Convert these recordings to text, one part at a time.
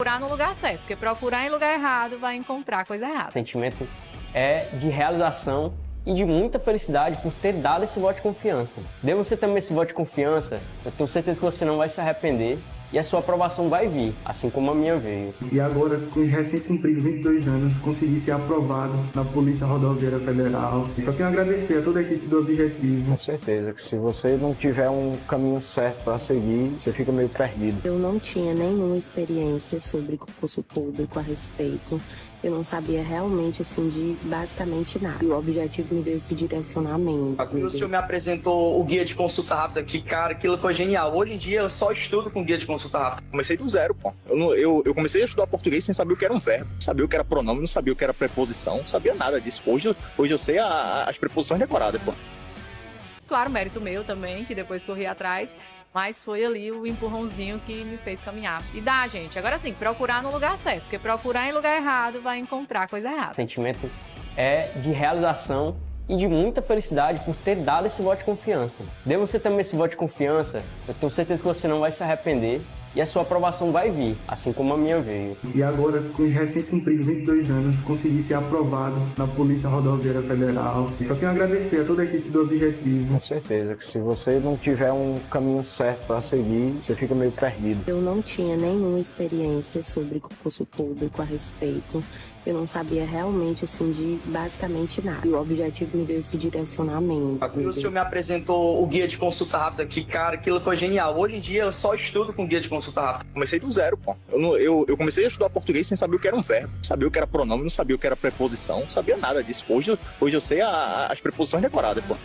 procurar no lugar certo, porque procurar em lugar errado vai encontrar coisa errada. O sentimento é de realização e de muita felicidade por ter dado esse voto de confiança. Dê você também esse voto de confiança, eu tenho certeza que você não vai se arrepender e a sua aprovação vai vir, assim como a minha veio. E agora, com os recém-cumpridos 22 anos, consegui ser aprovado na Polícia Rodoviária Federal. E só tenho a agradecer a toda a equipe do Objetivo. Com certeza que se você não tiver um caminho certo para seguir, você fica meio perdido. Eu não tinha nenhuma experiência sobre concurso público a respeito. Eu não sabia realmente, assim, de basicamente nada. E o Objetivo me deu esse direcionamento. Quando o senhor me apresentou o guia de consulta rápida, que, cara, aquilo foi genial. Hoje em dia eu só estudo com guia de consulta rápida. Comecei do zero, pô. Eu comecei a estudar português sem saber o que era um verbo. Não sabia o que era pronome, não sabia o que era preposição, não sabia nada disso. Hoje eu sei as preposições decoradas, pô. Claro, mérito meu também, que depois corri atrás, mas foi ali o empurrãozinho que me fez caminhar. E dá, gente. Agora sim, procurar no lugar certo, porque procurar em lugar errado vai encontrar coisa errada. O sentimento é de realização e de muita felicidade por ter dado esse voto de confiança. Dê você também esse voto de confiança, eu tenho certeza que você não vai se arrepender e a sua aprovação vai vir, assim como a minha veio. E agora, com os recém-cumpridos 22 anos, consegui ser aprovado na Polícia Rodoviária Federal. E só tenho a agradecer a toda a equipe do Objetivo. Com certeza que se você não tiver um caminho certo para seguir, você fica meio perdido. Eu não tinha nenhuma experiência sobre concurso público a respeito. Eu não sabia realmente, assim, de basicamente nada. E o Objetivo me deu esse direcionamento. Quando o senhor me apresentou o guia de consulta rápida, que, cara, aquilo foi genial. Hoje em dia eu só estudo com guia de consulta rápida. Comecei do zero, pô. Eu comecei a estudar português sem saber o que era um verbo. Não sabia o que era pronome, não sabia o que era preposição, não sabia nada disso. Hoje eu sei as preposições decoradas, pô.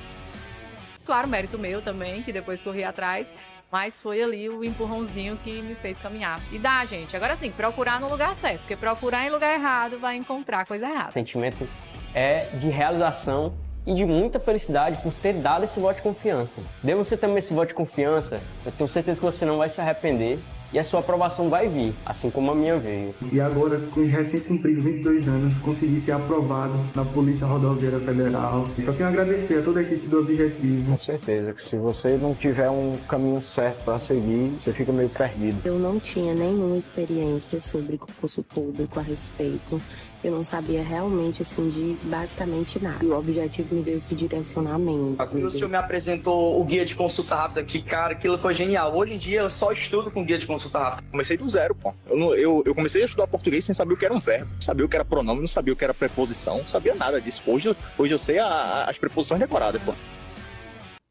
Claro, mérito meu também, que depois corri atrás, mas foi ali o empurrãozinho que me fez caminhar. E dá, gente. Agora sim, procurar no lugar certo, porque procurar em lugar errado vai encontrar coisa errada. O sentimento é de realização e de muita felicidade por ter dado esse voto de confiança. Dê você também esse voto de confiança, eu tenho certeza que você não vai se arrepender e a sua aprovação vai vir, assim como a minha veio. E agora, com os recém-cumpridos 22 anos, consegui ser aprovado na Polícia Rodoviária Federal. E só tenho a agradecer a toda a equipe do Objetivo. Com certeza que se você não tiver um caminho certo para seguir, você fica meio perdido. Eu não tinha nenhuma experiência sobre concurso público a respeito. Eu não sabia realmente, assim, de basicamente nada. E o Objetivo me deu esse direcionamento. Quando o senhor me apresentou o guia de consulta rápida, que, cara, aquilo foi genial. Hoje em dia eu só estudo com guia de consulta rápida. Comecei do zero, pô. Eu comecei a estudar português sem saber o que era um verbo. Não sabia o que era pronome, não sabia o que era preposição, não sabia nada disso. Hoje eu sei as preposições decoradas, pô.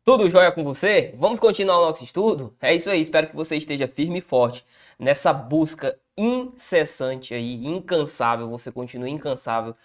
Tudo jóia com você? Vamos continuar o nosso estudo? É isso aí, espero que você esteja firme e forte nessa busca incessante aí, incansável, você continua incansável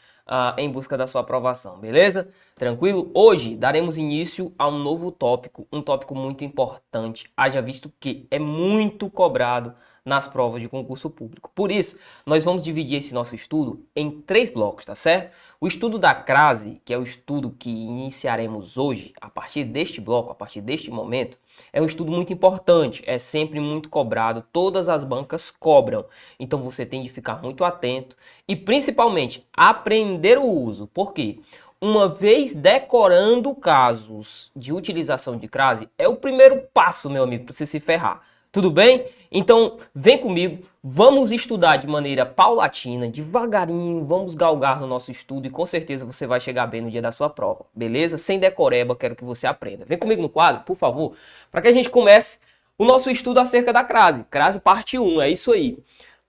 em busca da sua aprovação, beleza? Tranquilo? Hoje daremos início a um novo tópico, um tópico muito importante, haja visto que é muito cobrado nas provas de concurso público. Por isso, nós vamos dividir esse nosso estudo em 3 blocos, tá certo? O estudo da crase, que é o estudo que iniciaremos hoje, a partir deste bloco, a partir deste momento, é um estudo muito importante, é sempre muito cobrado, todas as bancas cobram. Então você tem de ficar muito atento e principalmente aprender o uso. Por quê? Uma vez decorando casos de utilização de crase, é o primeiro passo, meu amigo, para você se ferrar. Tudo bem? Então, vem comigo, vamos estudar de maneira paulatina, devagarinho, vamos galgar no nosso estudo e com certeza você vai chegar bem no dia da sua prova, beleza? Sem decoreba, quero que você aprenda. Vem comigo no quadro, por favor, para que a gente comece o nosso estudo acerca da crase. Crase parte 1, é isso aí.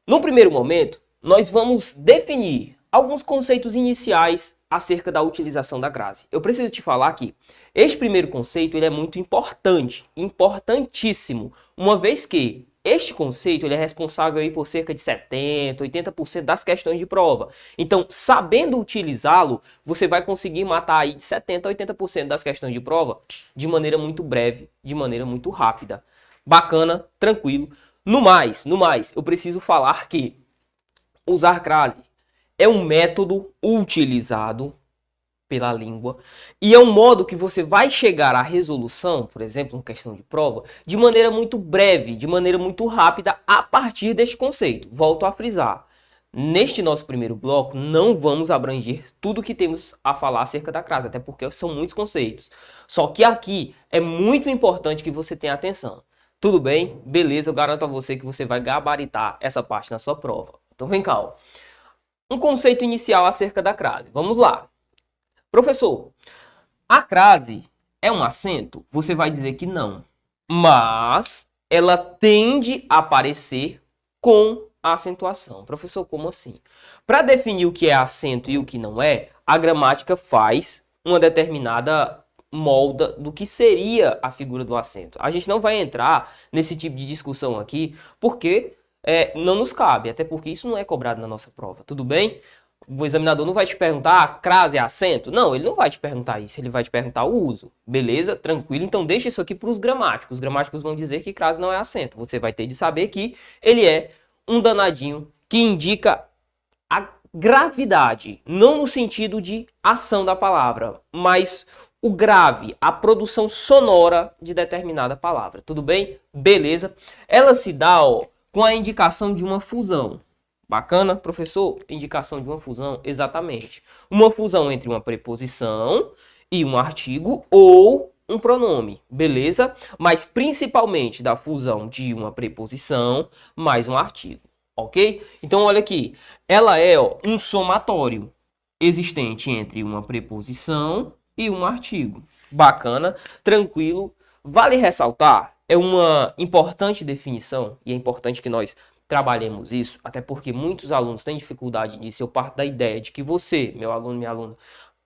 No primeiro momento, nós vamos definir alguns conceitos iniciais acerca da utilização da crase. Eu preciso te falar que este primeiro conceito ele é muito importante, importantíssimo, uma vez que este conceito ele é responsável aí por cerca de 70%, 80% das questões de prova. Então, sabendo utilizá-lo, você vai conseguir matar aí de 70% a 80% das questões de prova de maneira muito breve, de maneira muito rápida. Bacana, tranquilo. No mais, eu preciso falar que usar crase é um método utilizado pela língua e é um modo que você vai chegar à resolução, por exemplo, em questão de prova, de maneira muito breve, de maneira muito rápida a partir deste conceito. Volto a frisar. Neste nosso primeiro bloco, não vamos abranger tudo que temos a falar acerca da crase, até porque são muitos conceitos. Só que aqui é muito importante que você tenha atenção. Tudo bem? Beleza, eu garanto a você que você vai gabaritar essa parte na sua prova. Então vem cá, ó. Um conceito inicial acerca da crase. Vamos lá. Professor, a crase é um acento? Você vai dizer que não. Mas ela tende a aparecer com a acentuação. Professor, como assim? Para definir o que é acento e o que não é, a gramática faz uma determinada molda do que seria a figura do acento. A gente não vai entrar nesse tipo de discussão aqui, porque não nos cabe, até porque isso não é cobrado na nossa prova, tudo bem? O examinador não vai te perguntar, crase é acento? Não, ele não vai te perguntar isso, ele vai te perguntar o uso. Beleza? Tranquilo? Então deixa isso aqui para os gramáticos. Os gramáticos vão dizer que crase não é acento. Você vai ter de saber que ele é um danadinho que indica a gravidade, não no sentido de ação da palavra, mas o grave, a produção sonora de determinada palavra. Tudo bem? Beleza? Ela se dá, ó, com a indicação de uma fusão. Bacana, professor? Indicação de uma fusão? Exatamente. Uma fusão entre uma preposição e um artigo ou um pronome, beleza? Mas principalmente da fusão de uma preposição mais um artigo, ok? Então olha aqui, ela é, ó, um somatório existente entre uma preposição e um artigo. Bacana, tranquilo. Vale ressaltar, é uma importante definição e é importante que nós trabalhemos isso, até porque muitos alunos têm dificuldade nisso. Eu parto da ideia de que você, meu aluno, minha aluna,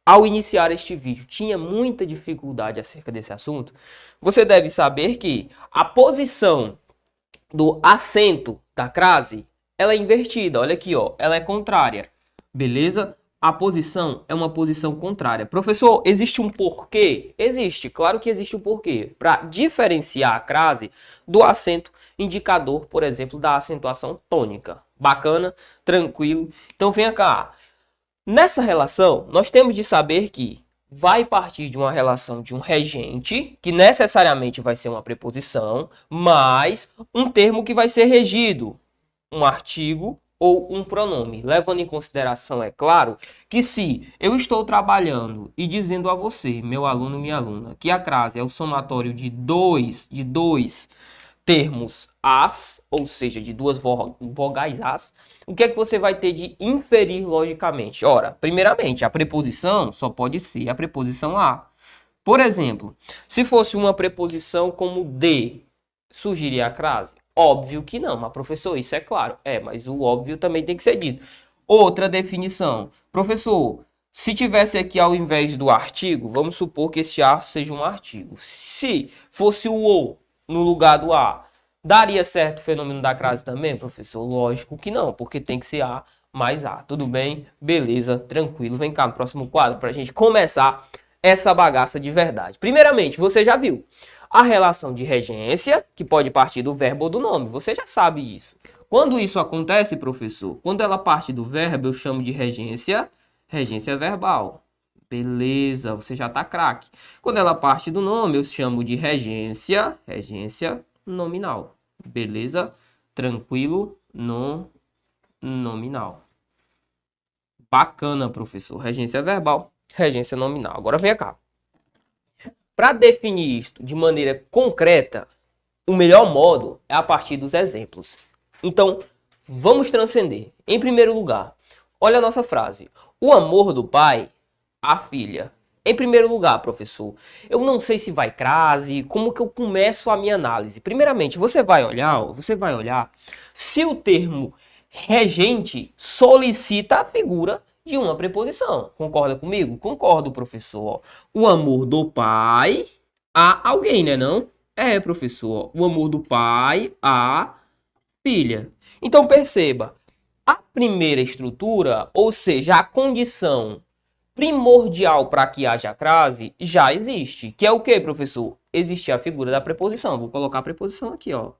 ao iniciar este vídeo, tinha muita dificuldade acerca desse assunto. Você deve saber que a posição do acento da crase, ela é invertida. Olha aqui, ó, ela é contrária, beleza? A posição é uma posição contrária. Professor, existe um porquê? Existe, claro que existe um porquê. Para diferenciar a crase do acento indicador, por exemplo, da acentuação tônica. Bacana? Tranquilo? Então venha cá. Nessa relação, nós temos de saber que vai partir de uma relação de um regente, que necessariamente vai ser uma preposição, mais um termo que vai ser regido, um artigo ou um pronome, levando em consideração, é claro, que se eu estou trabalhando e dizendo a você, meu aluno, minha aluna, que a crase é o somatório de dois termos as, ou seja, de duas vogais as, o que é que você vai ter de inferir logicamente? Ora, primeiramente, a preposição só pode ser a preposição a. Por exemplo, se fosse uma preposição como de, surgiria a crase? Óbvio que não, mas professor, isso é claro. Mas o óbvio também tem que ser dito. Outra definição. Professor, se tivesse aqui ao invés do artigo, vamos supor que esse a seja um artigo. Se fosse o ou no lugar do a, daria certo o fenômeno da crase também, professor? Lógico que não, porque tem que ser a mais a. Tudo bem? Beleza, tranquilo. Vem cá no próximo quadro para a gente começar essa bagaça de verdade. Primeiramente, você já viu a relação de regência, que pode partir do verbo ou do nome. Você já sabe isso. Quando isso acontece, professor, quando ela parte do verbo, eu chamo de regência verbal. Beleza, você já tá craque. Quando ela parte do nome, eu chamo de regência nominal. Beleza? Tranquilo, nominal. Bacana, professor. Regência verbal, regência nominal. Agora vem cá. Para definir isto de maneira concreta, o melhor modo é a partir dos exemplos. Então, vamos transcender. Em primeiro lugar, olha a nossa frase. O amor do pai à filha. Em primeiro lugar, professor, eu não sei se vai crase, como que eu começo a minha análise? Primeiramente, você vai olhar se o termo regente solicita a figura de uma preposição. Concorda comigo? Concordo, professor. O amor do pai a alguém, né não? Professor. O amor do pai a filha. Então, perceba. A primeira estrutura, ou seja, a condição primordial para que haja crase, já existe. Que é o que, professor? Existe a figura da preposição. Vou colocar a preposição aqui, ó.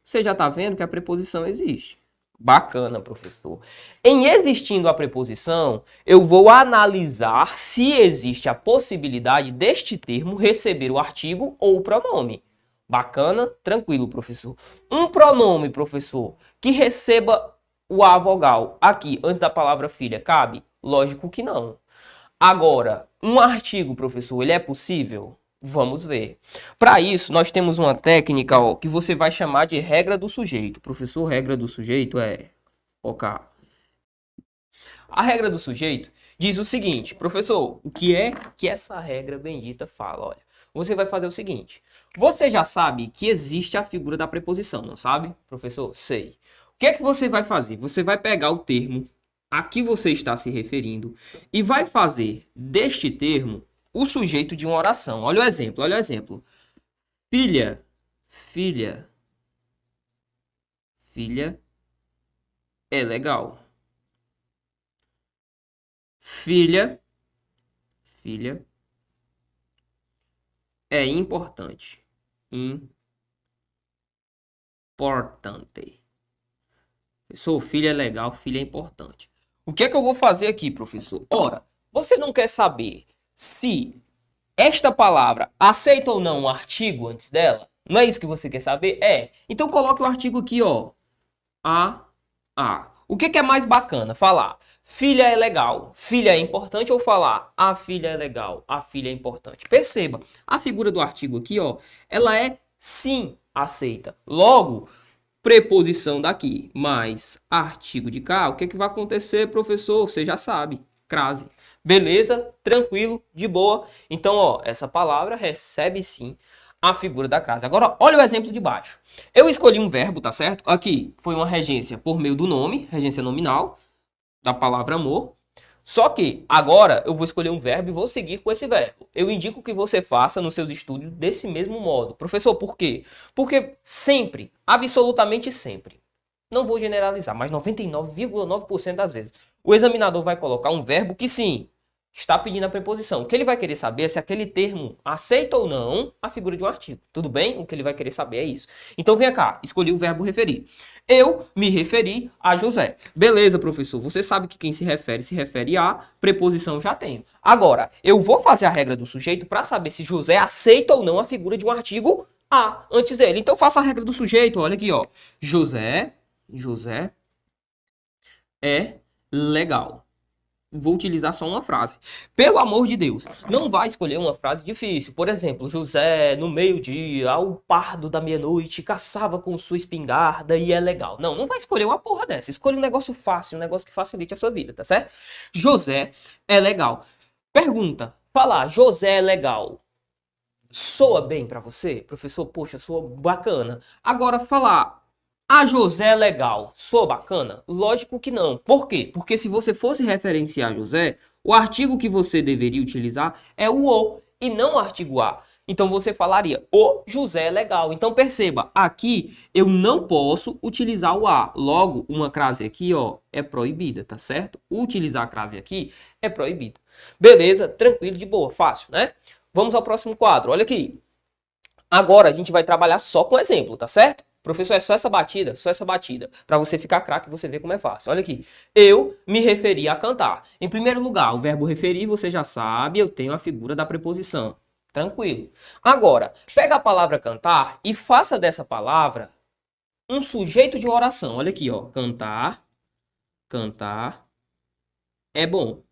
Você já está vendo que a preposição existe. Bacana, professor. Em existindo a preposição, eu vou analisar se existe a possibilidade deste termo receber o artigo ou o pronome. Bacana? Tranquilo, professor. Um pronome, professor, que receba o a vogal aqui, antes da palavra filha, cabe? Lógico que não. Agora, um artigo, professor, ele é possível? Vamos ver. Para isso, nós temos uma técnica, ó, que você vai chamar de regra do sujeito. Professor, regra do sujeito é... Ok. A regra do sujeito diz o seguinte, professor, o que é que essa regra bendita fala? Olha, você vai fazer o seguinte. Você já sabe que existe a figura da preposição, não sabe? Professor, sei. O que é que você vai fazer? Você vai pegar o termo a que você está se referindo e vai fazer deste termo o sujeito de uma oração. Olha o exemplo, olha o exemplo. Filha, filha, filha é legal. Filha, filha é importante. Importante. Professor, filha é legal, filha é importante. O que é que eu vou fazer aqui, professor? Ora, você não quer saber se esta palavra aceita ou não um artigo antes dela? Não é isso que você quer saber? É. Então coloque o artigo aqui, ó. A. O que é mais bacana? Falar filha é legal, filha é importante, ou falar a filha é legal, a filha é importante? Perceba, a figura do artigo aqui, ó, ela é sim aceita. Logo, preposição daqui mais artigo de cá, o que é que vai acontecer, professor? Você já sabe, crase. Beleza? Tranquilo, de boa. Então, ó, essa palavra recebe sim a figura da crase. Agora, olha o exemplo de baixo. Eu escolhi um verbo, tá certo? Aqui foi uma regência por meio do nome, regência nominal, da palavra amor. Só que agora eu vou escolher um verbo e vou seguir com esse verbo. Eu indico que você faça nos seus estudos desse mesmo modo. Professor, por quê? Porque sempre, absolutamente sempre, não vou generalizar, mas 99,9% das vezes, o examinador vai colocar um verbo que sim, está pedindo a preposição. O que ele vai querer saber é se aquele termo aceita ou não a figura de um artigo. Tudo bem? O que ele vai querer saber é isso. Então venha cá, escolhi o verbo referir. Eu me referi a José. Beleza, professor. Você sabe que quem se refere a, preposição já tenho. Agora, eu vou fazer a regra do sujeito para saber se José aceita ou não a figura de um artigo a antes dele. Então faça a regra do sujeito. Olha aqui, ó. José é legal. Vou utilizar só uma frase. Pelo amor de Deus, não vai escolher uma frase difícil. Por exemplo, José, no meio-dia, ao pardo da meia-noite, caçava com sua espingarda e é legal. Não, não vai escolher uma porra dessa. Escolha um negócio fácil, um negócio que facilite a sua vida, tá certo? José é legal. Pergunta, falar José é legal soa bem pra você? Professor, poxa, soa bacana. Agora, falar a José é legal, soa bacana? Lógico que não. Por quê? Porque se você fosse referenciar José, o artigo que você deveria utilizar é o e não o artigo a. Então você falaria, o José é legal. Então perceba, aqui eu não posso utilizar o a. Logo, uma crase aqui, ó, é proibida, tá certo? Utilizar a crase aqui é proibida. Beleza, tranquilo, de boa, fácil, né? Vamos ao próximo quadro, olha aqui. Agora a gente vai trabalhar só com exemplo, tá certo? Professor, é só essa batida, para você ficar craque e você ver como é fácil. Olha aqui, eu me referi a cantar. Em primeiro lugar, o verbo referir, você já sabe, eu tenho a figura da preposição. Tranquilo. Agora, pega a palavra cantar e faça dessa palavra um sujeito de uma oração. Olha aqui, ó, cantar é bom.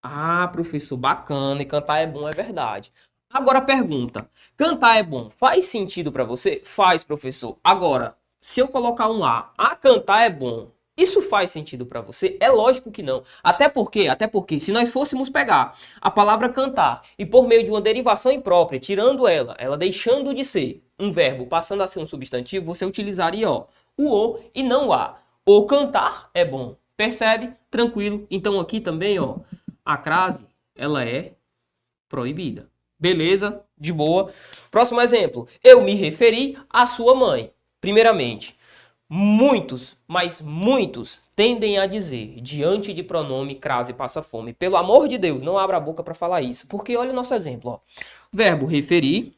Ah, professor, bacana, e cantar é bom, é verdade. Agora pergunta, cantar é bom, faz sentido para você? Faz, professor. Agora, se eu colocar um a cantar é bom, isso faz sentido para você? É lógico que não. Até porque, se nós fôssemos pegar a palavra cantar e por meio de uma derivação imprópria, tirando ela deixando de ser um verbo, passando a ser um substantivo, você utilizaria, ó, o e não o a. O cantar é bom. Percebe? Tranquilo. Então aqui também, ó, a crase, ela é proibida. Beleza? De boa. Próximo exemplo. Eu me referi à sua mãe. Primeiramente, muitos, mas muitos, tendem a dizer, diante de pronome, crase, passa fome. Pelo amor de Deus, não abra a boca para falar isso. Porque olha o nosso exemplo, ó. Verbo referir.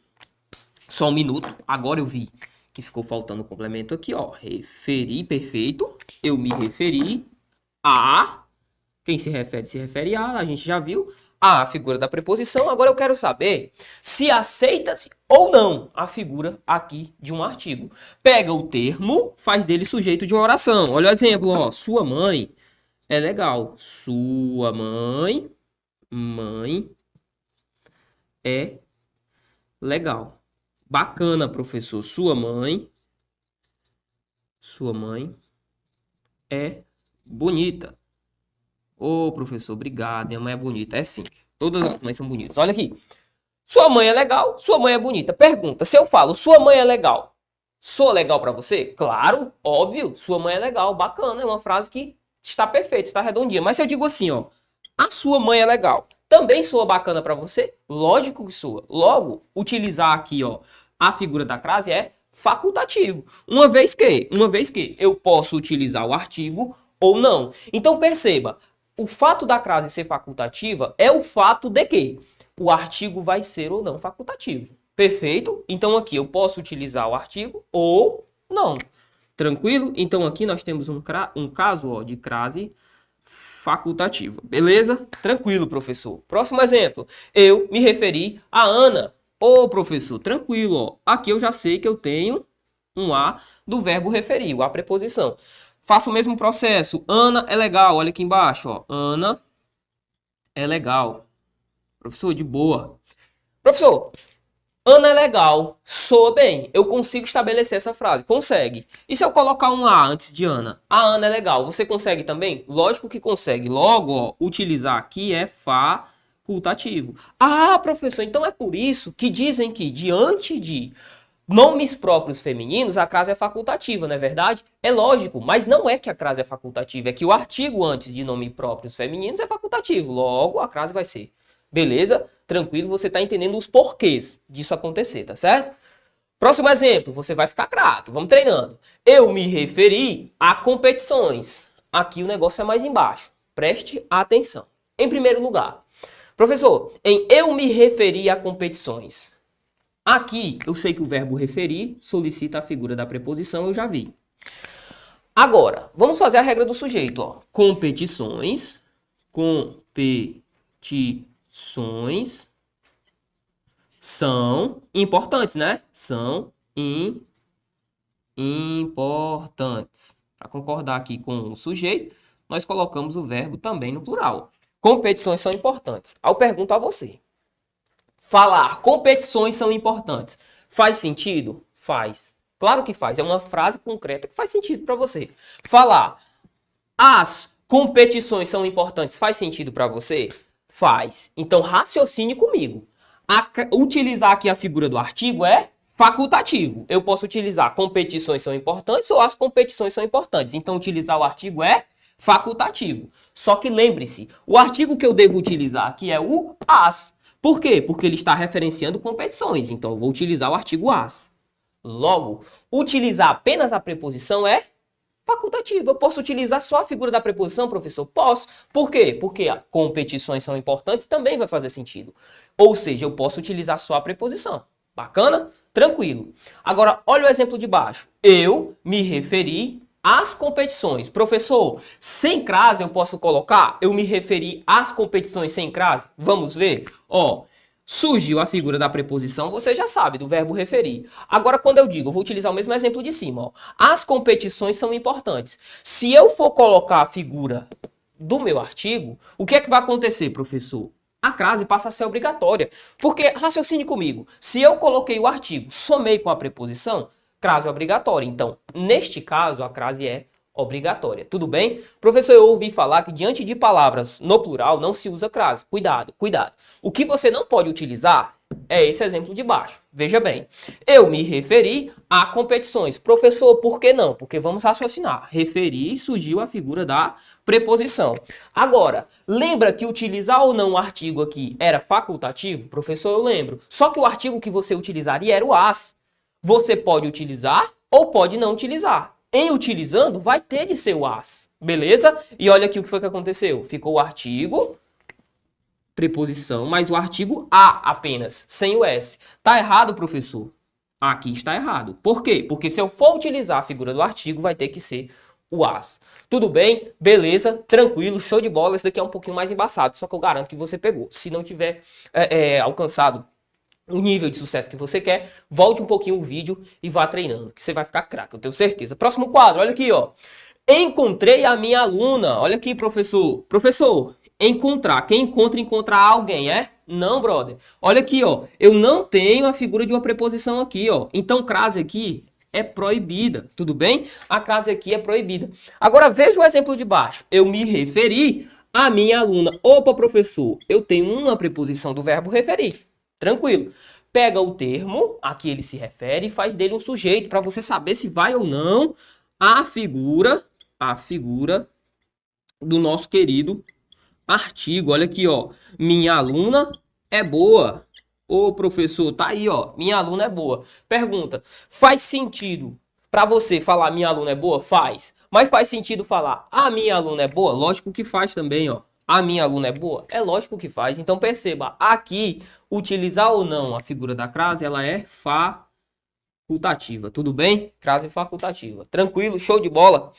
Só um minuto. Agora eu vi que ficou faltando o complemento aqui, ó. Referi, perfeito. Eu me referi a... Quem se refere a gente já viu. A figura da preposição. Agora eu quero saber se aceita-se ou não a figura aqui de um artigo. Pega o termo, faz dele sujeito de uma oração. Olha o exemplo, ó. Sua mãe é legal. Sua mãe é legal. Bacana, professor. Sua mãe é bonita. Ô, professor, obrigado. Minha mãe é bonita. É sim. Todas as mães são bonitas. Olha aqui. Sua mãe é legal, sua mãe é bonita. Pergunta, se eu falo, sua mãe é legal, sou legal pra você? Claro, óbvio, sua mãe é legal, bacana. É uma frase que está perfeita, está redondinha. Mas se eu digo assim, ó, a sua mãe é legal, também soa bacana pra você? Lógico que soa. Logo, utilizar aqui, ó, a figura da crase é facultativo. Uma vez que eu posso utilizar o artigo ou não. Então perceba, o fato da crase ser facultativa é o fato de que o artigo vai ser ou não facultativo. Perfeito? Então aqui eu posso utilizar o artigo ou não. Tranquilo? Então aqui nós temos um caso, ó, de crase facultativa. Beleza? Tranquilo, professor. Próximo exemplo. Eu me referi a Ana. Ô, professor, tranquilo, ó. Aqui eu já sei que eu tenho um A do verbo referir, a preposição. Faço o mesmo processo. Ana é legal. Olha aqui embaixo, ó. Ana é legal. Professor, de boa. Professor, Ana é legal. Soa bem. Eu consigo estabelecer essa frase. Consegue. E se eu colocar um A antes de Ana? A Ana é legal. Você consegue também? Lógico que consegue. Logo, ó, utilizar aqui é facultativo. Ah, professor, então é por isso que dizem que diante de nomes próprios femininos, a crase é facultativa, não é verdade? É lógico, mas não é que a crase é facultativa, é que o artigo antes de nome próprios femininos é facultativo. Logo, a crase vai ser. Beleza? Tranquilo, você tá entendendo os porquês disso acontecer, tá certo? Próximo exemplo, você vai ficar craque, vamos treinando. Eu me referi a competições. Aqui o negócio é mais embaixo. Preste atenção. Em primeiro lugar, professor, em eu me referi a competições. Aqui, eu sei que o verbo referir solicita a figura da preposição, eu já vi. Agora, vamos fazer a regra do sujeito, ó. Competições são importantes, né? São importantes. Para concordar aqui com o sujeito, nós colocamos o verbo também no plural. Competições são importantes. Aí eu pergunto a você. Falar competições são importantes. Faz sentido? Faz. Claro que faz. É uma frase concreta que faz sentido para você. Falar as competições são importantes. Faz sentido para você? Faz. Então raciocine comigo. Utilizar aqui a figura do artigo é facultativo. Eu posso utilizar competições são importantes ou as competições são importantes. Então utilizar o artigo é facultativo. Só que lembre-se, o artigo que eu devo utilizar aqui é o as. Por quê? Porque ele está referenciando competições. Então, eu vou utilizar o artigo as. Logo, utilizar apenas a preposição é facultativo. Eu posso utilizar só a figura da preposição, professor? Posso. Por quê? Porque competições são importantes, também vai fazer sentido. Ou seja, eu posso utilizar só a preposição. Bacana? Tranquilo. Agora, olha o exemplo de baixo. Eu me referi às competições. Professor, sem crase eu posso colocar? Eu me referi às competições sem crase? Vamos ver? Ó, surgiu a figura da preposição, você já sabe, do verbo referir. Agora, quando eu digo, eu vou utilizar o mesmo exemplo de cima. Ó. As competições são importantes. Se eu for colocar a figura do meu artigo, o que é que vai acontecer, professor? A crase passa a ser obrigatória. Porque, raciocine comigo, se eu coloquei o artigo, somei com a preposição, crase é obrigatória. Então, neste caso, a crase é obrigatória. Tudo bem? Professor, eu ouvi falar que diante de palavras no plural não se usa crase. Cuidado, cuidado. O que você não pode utilizar é esse exemplo de baixo. Veja bem. Eu me referi a competições. Professor, por que não? Porque vamos raciocinar. Referir surgiu a figura da preposição. Agora, lembra que utilizar ou não o artigo aqui era facultativo? Professor, eu lembro. Só que o artigo que você utilizaria era o as. Você pode utilizar ou pode não utilizar. Em utilizando, vai ter de ser o as. Beleza? E olha aqui o que foi que aconteceu. Ficou o artigo, preposição, mas o artigo a apenas, sem o s. Tá errado, professor? Aqui está errado. Por quê? Porque se eu for utilizar a figura do artigo, vai ter que ser o as. Tudo bem? Beleza? Tranquilo? Show de bola. Esse daqui é um pouquinho mais embaçado, só que eu garanto que você pegou. Se não tiver alcançado o nível de sucesso que você quer, volte um pouquinho o vídeo e vá treinando, que você vai ficar craque, eu tenho certeza. Próximo quadro, olha aqui, ó. Encontrei a minha aluna. Olha aqui, professor. Professor, encontrar. Quem encontra, encontrar alguém, é? Não, brother. Olha aqui, ó. Eu não tenho a figura de uma preposição aqui, ó. Então, crase aqui é proibida, tudo bem? A crase aqui é proibida. Agora, veja o exemplo de baixo. Eu me referi à minha aluna. Opa, professor, eu tenho uma preposição do verbo referir. Tranquilo. Pega o termo a que ele se refere e faz dele um sujeito, para você saber se vai ou não a figura do nosso querido artigo. Olha aqui, ó. Minha aluna é boa. Ô, professor, tá aí, ó. Minha aluna é boa. Pergunta: faz sentido para você falar minha aluna é boa? Faz. Mas faz sentido falar a minha aluna é boa? Lógico que faz também, ó. A minha aluna é boa? É lógico que faz. Então perceba, aqui, utilizar ou não a figura da crase, ela é facultativa. Tudo bem? Crase facultativa. Tranquilo? Show de bola?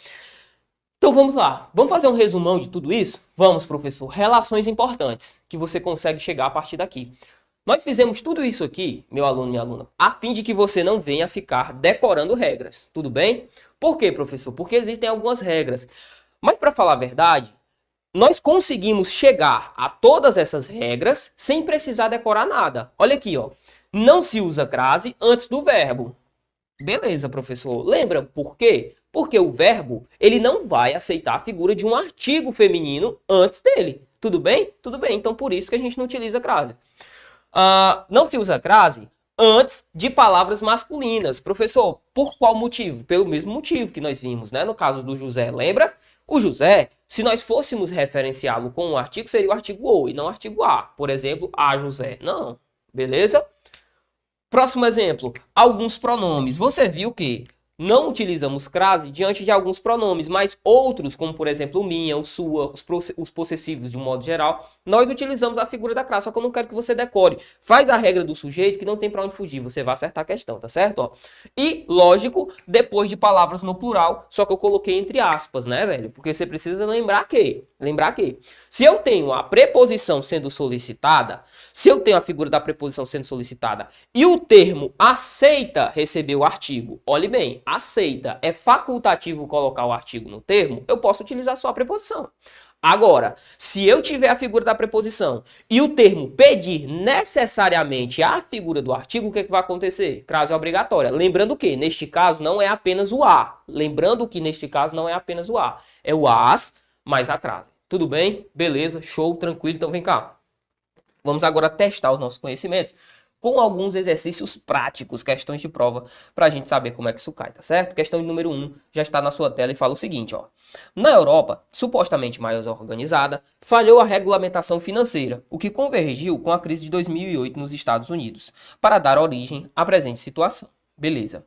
Então vamos lá, vamos fazer um resumão de tudo isso? Vamos, professor. Relações importantes que você consegue chegar a partir daqui. Nós fizemos tudo isso aqui, meu aluno e minha aluna, a fim de que você não venha ficar decorando regras, tudo bem? Por quê, professor? Porque existem algumas regras. Mas para falar a verdade, nós conseguimos chegar a todas essas regras sem precisar decorar nada. Olha aqui, ó. Não se usa crase antes do verbo. Beleza, professor. Lembra por quê? Porque o verbo, ele não vai aceitar a figura de um artigo feminino antes dele. Tudo bem? Tudo bem. Então, por isso que a gente não utiliza crase. Não se usa crase antes de palavras masculinas. Professor, por qual motivo? Pelo mesmo motivo que nós vimos, né? No caso do José, lembra? O José, se nós fôssemos referenciá-lo com um artigo, seria o artigo o e não o artigo a. Por exemplo, a José. Não. Beleza? Próximo exemplo. Alguns pronomes. Você viu que não utilizamos crase diante de alguns pronomes, mas outros, como por exemplo o minha, o sua, os possessivos de um modo geral, nós utilizamos a figura da crase, só que eu não quero que você decore. Faz a regra do sujeito que não tem para onde fugir, você vai acertar a questão, tá certo? Ó. E, lógico, depois de palavras no plural, só que eu coloquei entre aspas, né, velho? Porque você precisa lembrar que, se eu tenho a preposição sendo solicitada, se eu tenho a figura da preposição sendo solicitada e o termo aceita receber o artigo, olhe bem, aceita, é facultativo colocar o artigo no termo, eu posso utilizar só a preposição. Agora, se eu tiver a figura da preposição e o termo pedir necessariamente a figura do artigo, o que vai acontecer? Crase obrigatória. Lembrando que, neste caso, não é apenas o a. É o as mais a crase. Tudo bem? Beleza, show, tranquilo. Então vem cá. Vamos agora testar os nossos conhecimentos com alguns exercícios práticos, questões de prova, para a gente saber como é que isso cai, tá certo? Questão número 1 já está na sua tela e fala o seguinte, ó. Na Europa, supostamente mais organizada, falhou a regulamentação financeira, o que convergiu com a crise de 2008 nos Estados Unidos, para dar origem à presente situação. Beleza.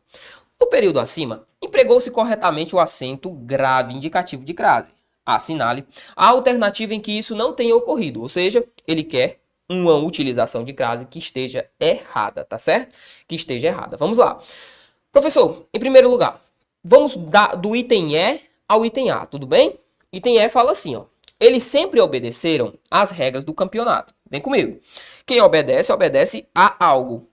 No período acima, empregou-se corretamente o acento grave indicativo de crase. Assinale a alternativa em que isso não tenha ocorrido, ou seja, ele quer uma utilização de crase que esteja errada, tá certo? Que esteja errada. Vamos lá. Professor, em primeiro lugar, vamos do item E ao item A, tudo bem? Item E fala assim, ó. Eles sempre obedeceram às regras do campeonato. Vem comigo. Quem obedece, obedece a algo.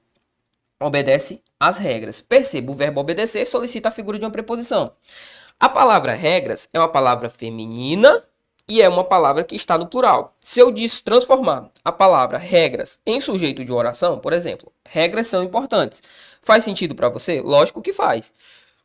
Obedece às regras. Perceba, o verbo obedecer solicita a figura de uma preposição. A palavra regras é uma palavra feminina e é uma palavra que está no plural. Se eu transformar a palavra regras em sujeito de oração, por exemplo, regras são importantes. Faz sentido para você? Lógico que faz.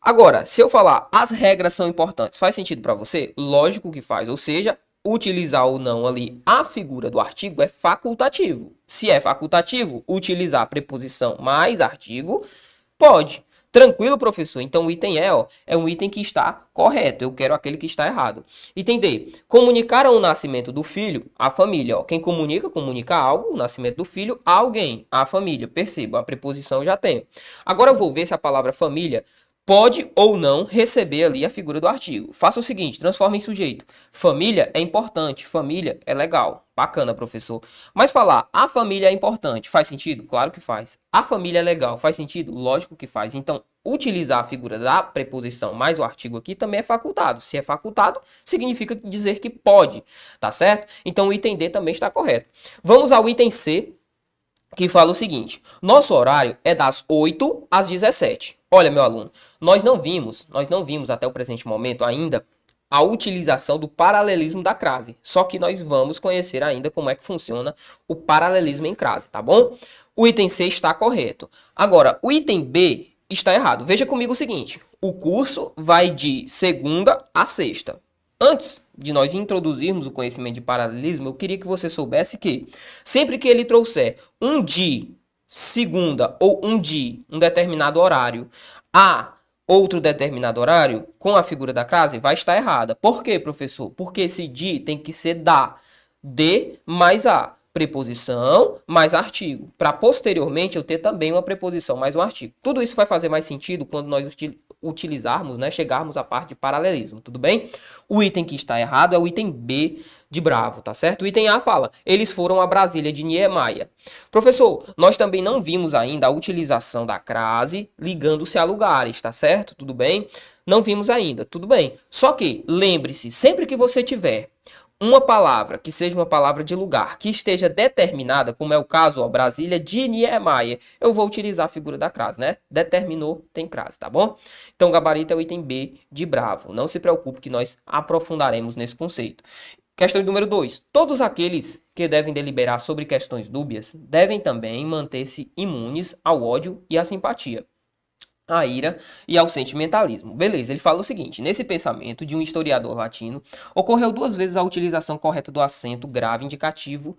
Agora, se eu falar as regras são importantes, faz sentido para você? Lógico que faz. Ou seja, utilizar ou não ali a figura do artigo é facultativo. Se é facultativo, utilizar a preposição mais artigo, pode. Tranquilo, professor? Então o item E, ó, é um item que está correto. Eu quero aquele que está errado. Item D. Comunicaram o nascimento do filho à família. Ó. Quem comunica algo, o nascimento do filho a alguém, à família. Perceba, a preposição eu já tenho. Agora eu vou ver se a palavra família pode ou não receber ali a figura do artigo. Faça o seguinte, transforma em sujeito. Família é importante, família é legal. Bacana, professor. Mas falar a família é importante, faz sentido? Claro que faz. A família é legal, faz sentido? Lógico que faz. Então, utilizar a figura da preposição mais o artigo aqui também é facultado. Se é facultado, significa dizer que pode, tá certo? Então, o item D também está correto. Vamos ao item C, que fala o seguinte. Nosso horário é das 8 às 17. Olha, meu aluno, nós não vimos até o presente momento ainda a utilização do paralelismo da crase. Só que nós vamos conhecer ainda como é que funciona o paralelismo em crase, tá bom? O item C está correto. Agora, o item B está errado. Veja comigo o seguinte, o curso vai de segunda a sexta. Antes de nós introduzirmos o conhecimento de paralelismo, eu queria que você soubesse que sempre que ele trouxer um de segunda ou um de um determinado horário a outro determinado horário com a figura da crase, vai estar errada. Por quê, professor? Porque esse de tem que ser de mais a. Preposição mais artigo. Para posteriormente eu ter também uma preposição mais um artigo. Tudo isso vai fazer mais sentido quando nós utilizarmos, né, chegarmos à parte de paralelismo, tudo bem? O item que está errado é o item B de Bravo, tá certo? O item A fala, eles foram a Brasília de Niemeyer. Professor, nós também não vimos ainda a utilização da crase ligando-se a lugares, tá certo? Tudo bem? Não vimos ainda, tudo bem. Só que, lembre-se, sempre que você tiver uma palavra que seja uma palavra de lugar, que esteja determinada, como é o caso, ó, Brasília de Niemeyer, eu vou utilizar a figura da crase, né? Determinou, tem crase, tá bom? Então, o gabarito é o item B de Bravo. Não se preocupe que nós aprofundaremos nesse conceito. Questão número 2. Todos aqueles que devem deliberar sobre questões dúbias devem também manter-se imunes ao ódio e à simpatia, à ira e ao sentimentalismo. Beleza, ele fala o seguinte, nesse pensamento de um historiador latino, ocorreu 2 vezes a utilização correta do acento grave indicativo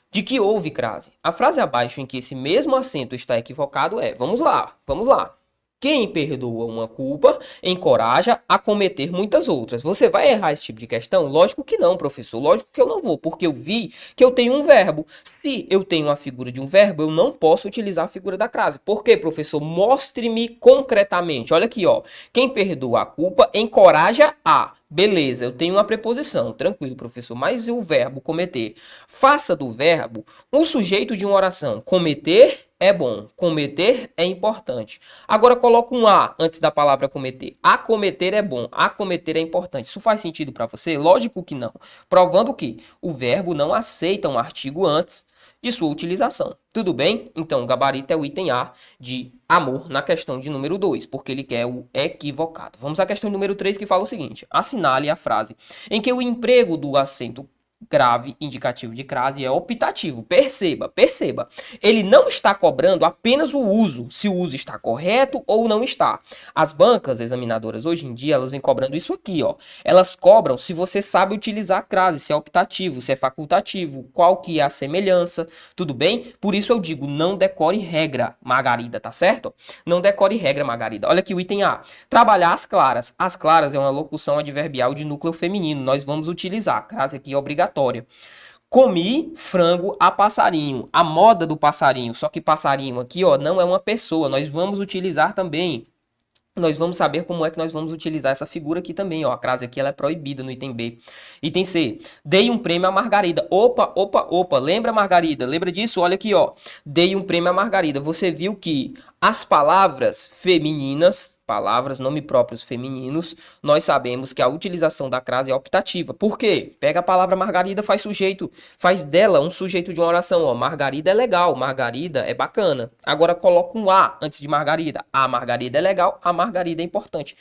de que houve crase. A frase abaixo em que esse mesmo acento está equivocado é, vamos lá. Quem perdoa uma culpa encoraja a cometer muitas outras. Você vai errar esse tipo de questão? Lógico que não, professor. Lógico que eu não vou, porque eu vi que eu tenho um verbo. Se eu tenho uma figura de um verbo, eu não posso utilizar a figura da crase. Por quê, professor? Mostre-me concretamente. Olha aqui, ó. Quem perdoa a culpa encoraja a. Beleza, eu tenho uma preposição. Tranquilo, professor. Mas e o verbo cometer? Faça do verbo um sujeito de uma oração. Cometer é bom, cometer é importante. Agora coloca um a antes da palavra cometer. Acometer é bom, acometer é importante. Isso faz sentido para você? Lógico que não. Provando que o verbo não aceita um artigo antes de sua utilização. Tudo bem? Então o gabarito é o item A de amor na questão de número 2, porque ele quer o equivocado. Vamos à questão número 3 que fala o seguinte. Assinale a frase em que o emprego do acento grave indicativo de crase é optativo. Perceba. Ele não está cobrando apenas o uso, se o uso está correto ou não está. As bancas examinadoras hoje em dia, elas vêm cobrando isso aqui, ó. Elas cobram se você sabe utilizar a crase, se é optativo, se é facultativo, qual que é a semelhança, tudo bem? Por isso eu digo, não decore regra, Margarida, tá certo? Não decore regra, Margarida. Olha aqui o item A. Trabalhar as claras. As claras é uma locução adverbial de núcleo feminino. Nós vamos utilizar. A crase aqui é obrigatória. Comi frango a passarinho. A moda do passarinho. Só que passarinho aqui, ó, não é uma pessoa. Nós vamos utilizar também. Nós vamos saber como é que nós vamos utilizar essa figura aqui também, ó. A crase aqui ela é proibida no item B. Item C. Dei um prêmio a Margarida. Opa. Lembra, Margarida? Lembra disso? Olha aqui, ó. Dei um prêmio a Margarida. Você viu que as palavras femininas, palavras, nome próprios femininos, nós sabemos que a utilização da crase é optativa. Por quê? Pega a palavra Margarida, faz dela um sujeito de uma oração. Ó. Margarida é legal, Margarida é bacana. Agora coloca um A antes de Margarida. A Margarida é legal, a Margarida é importante.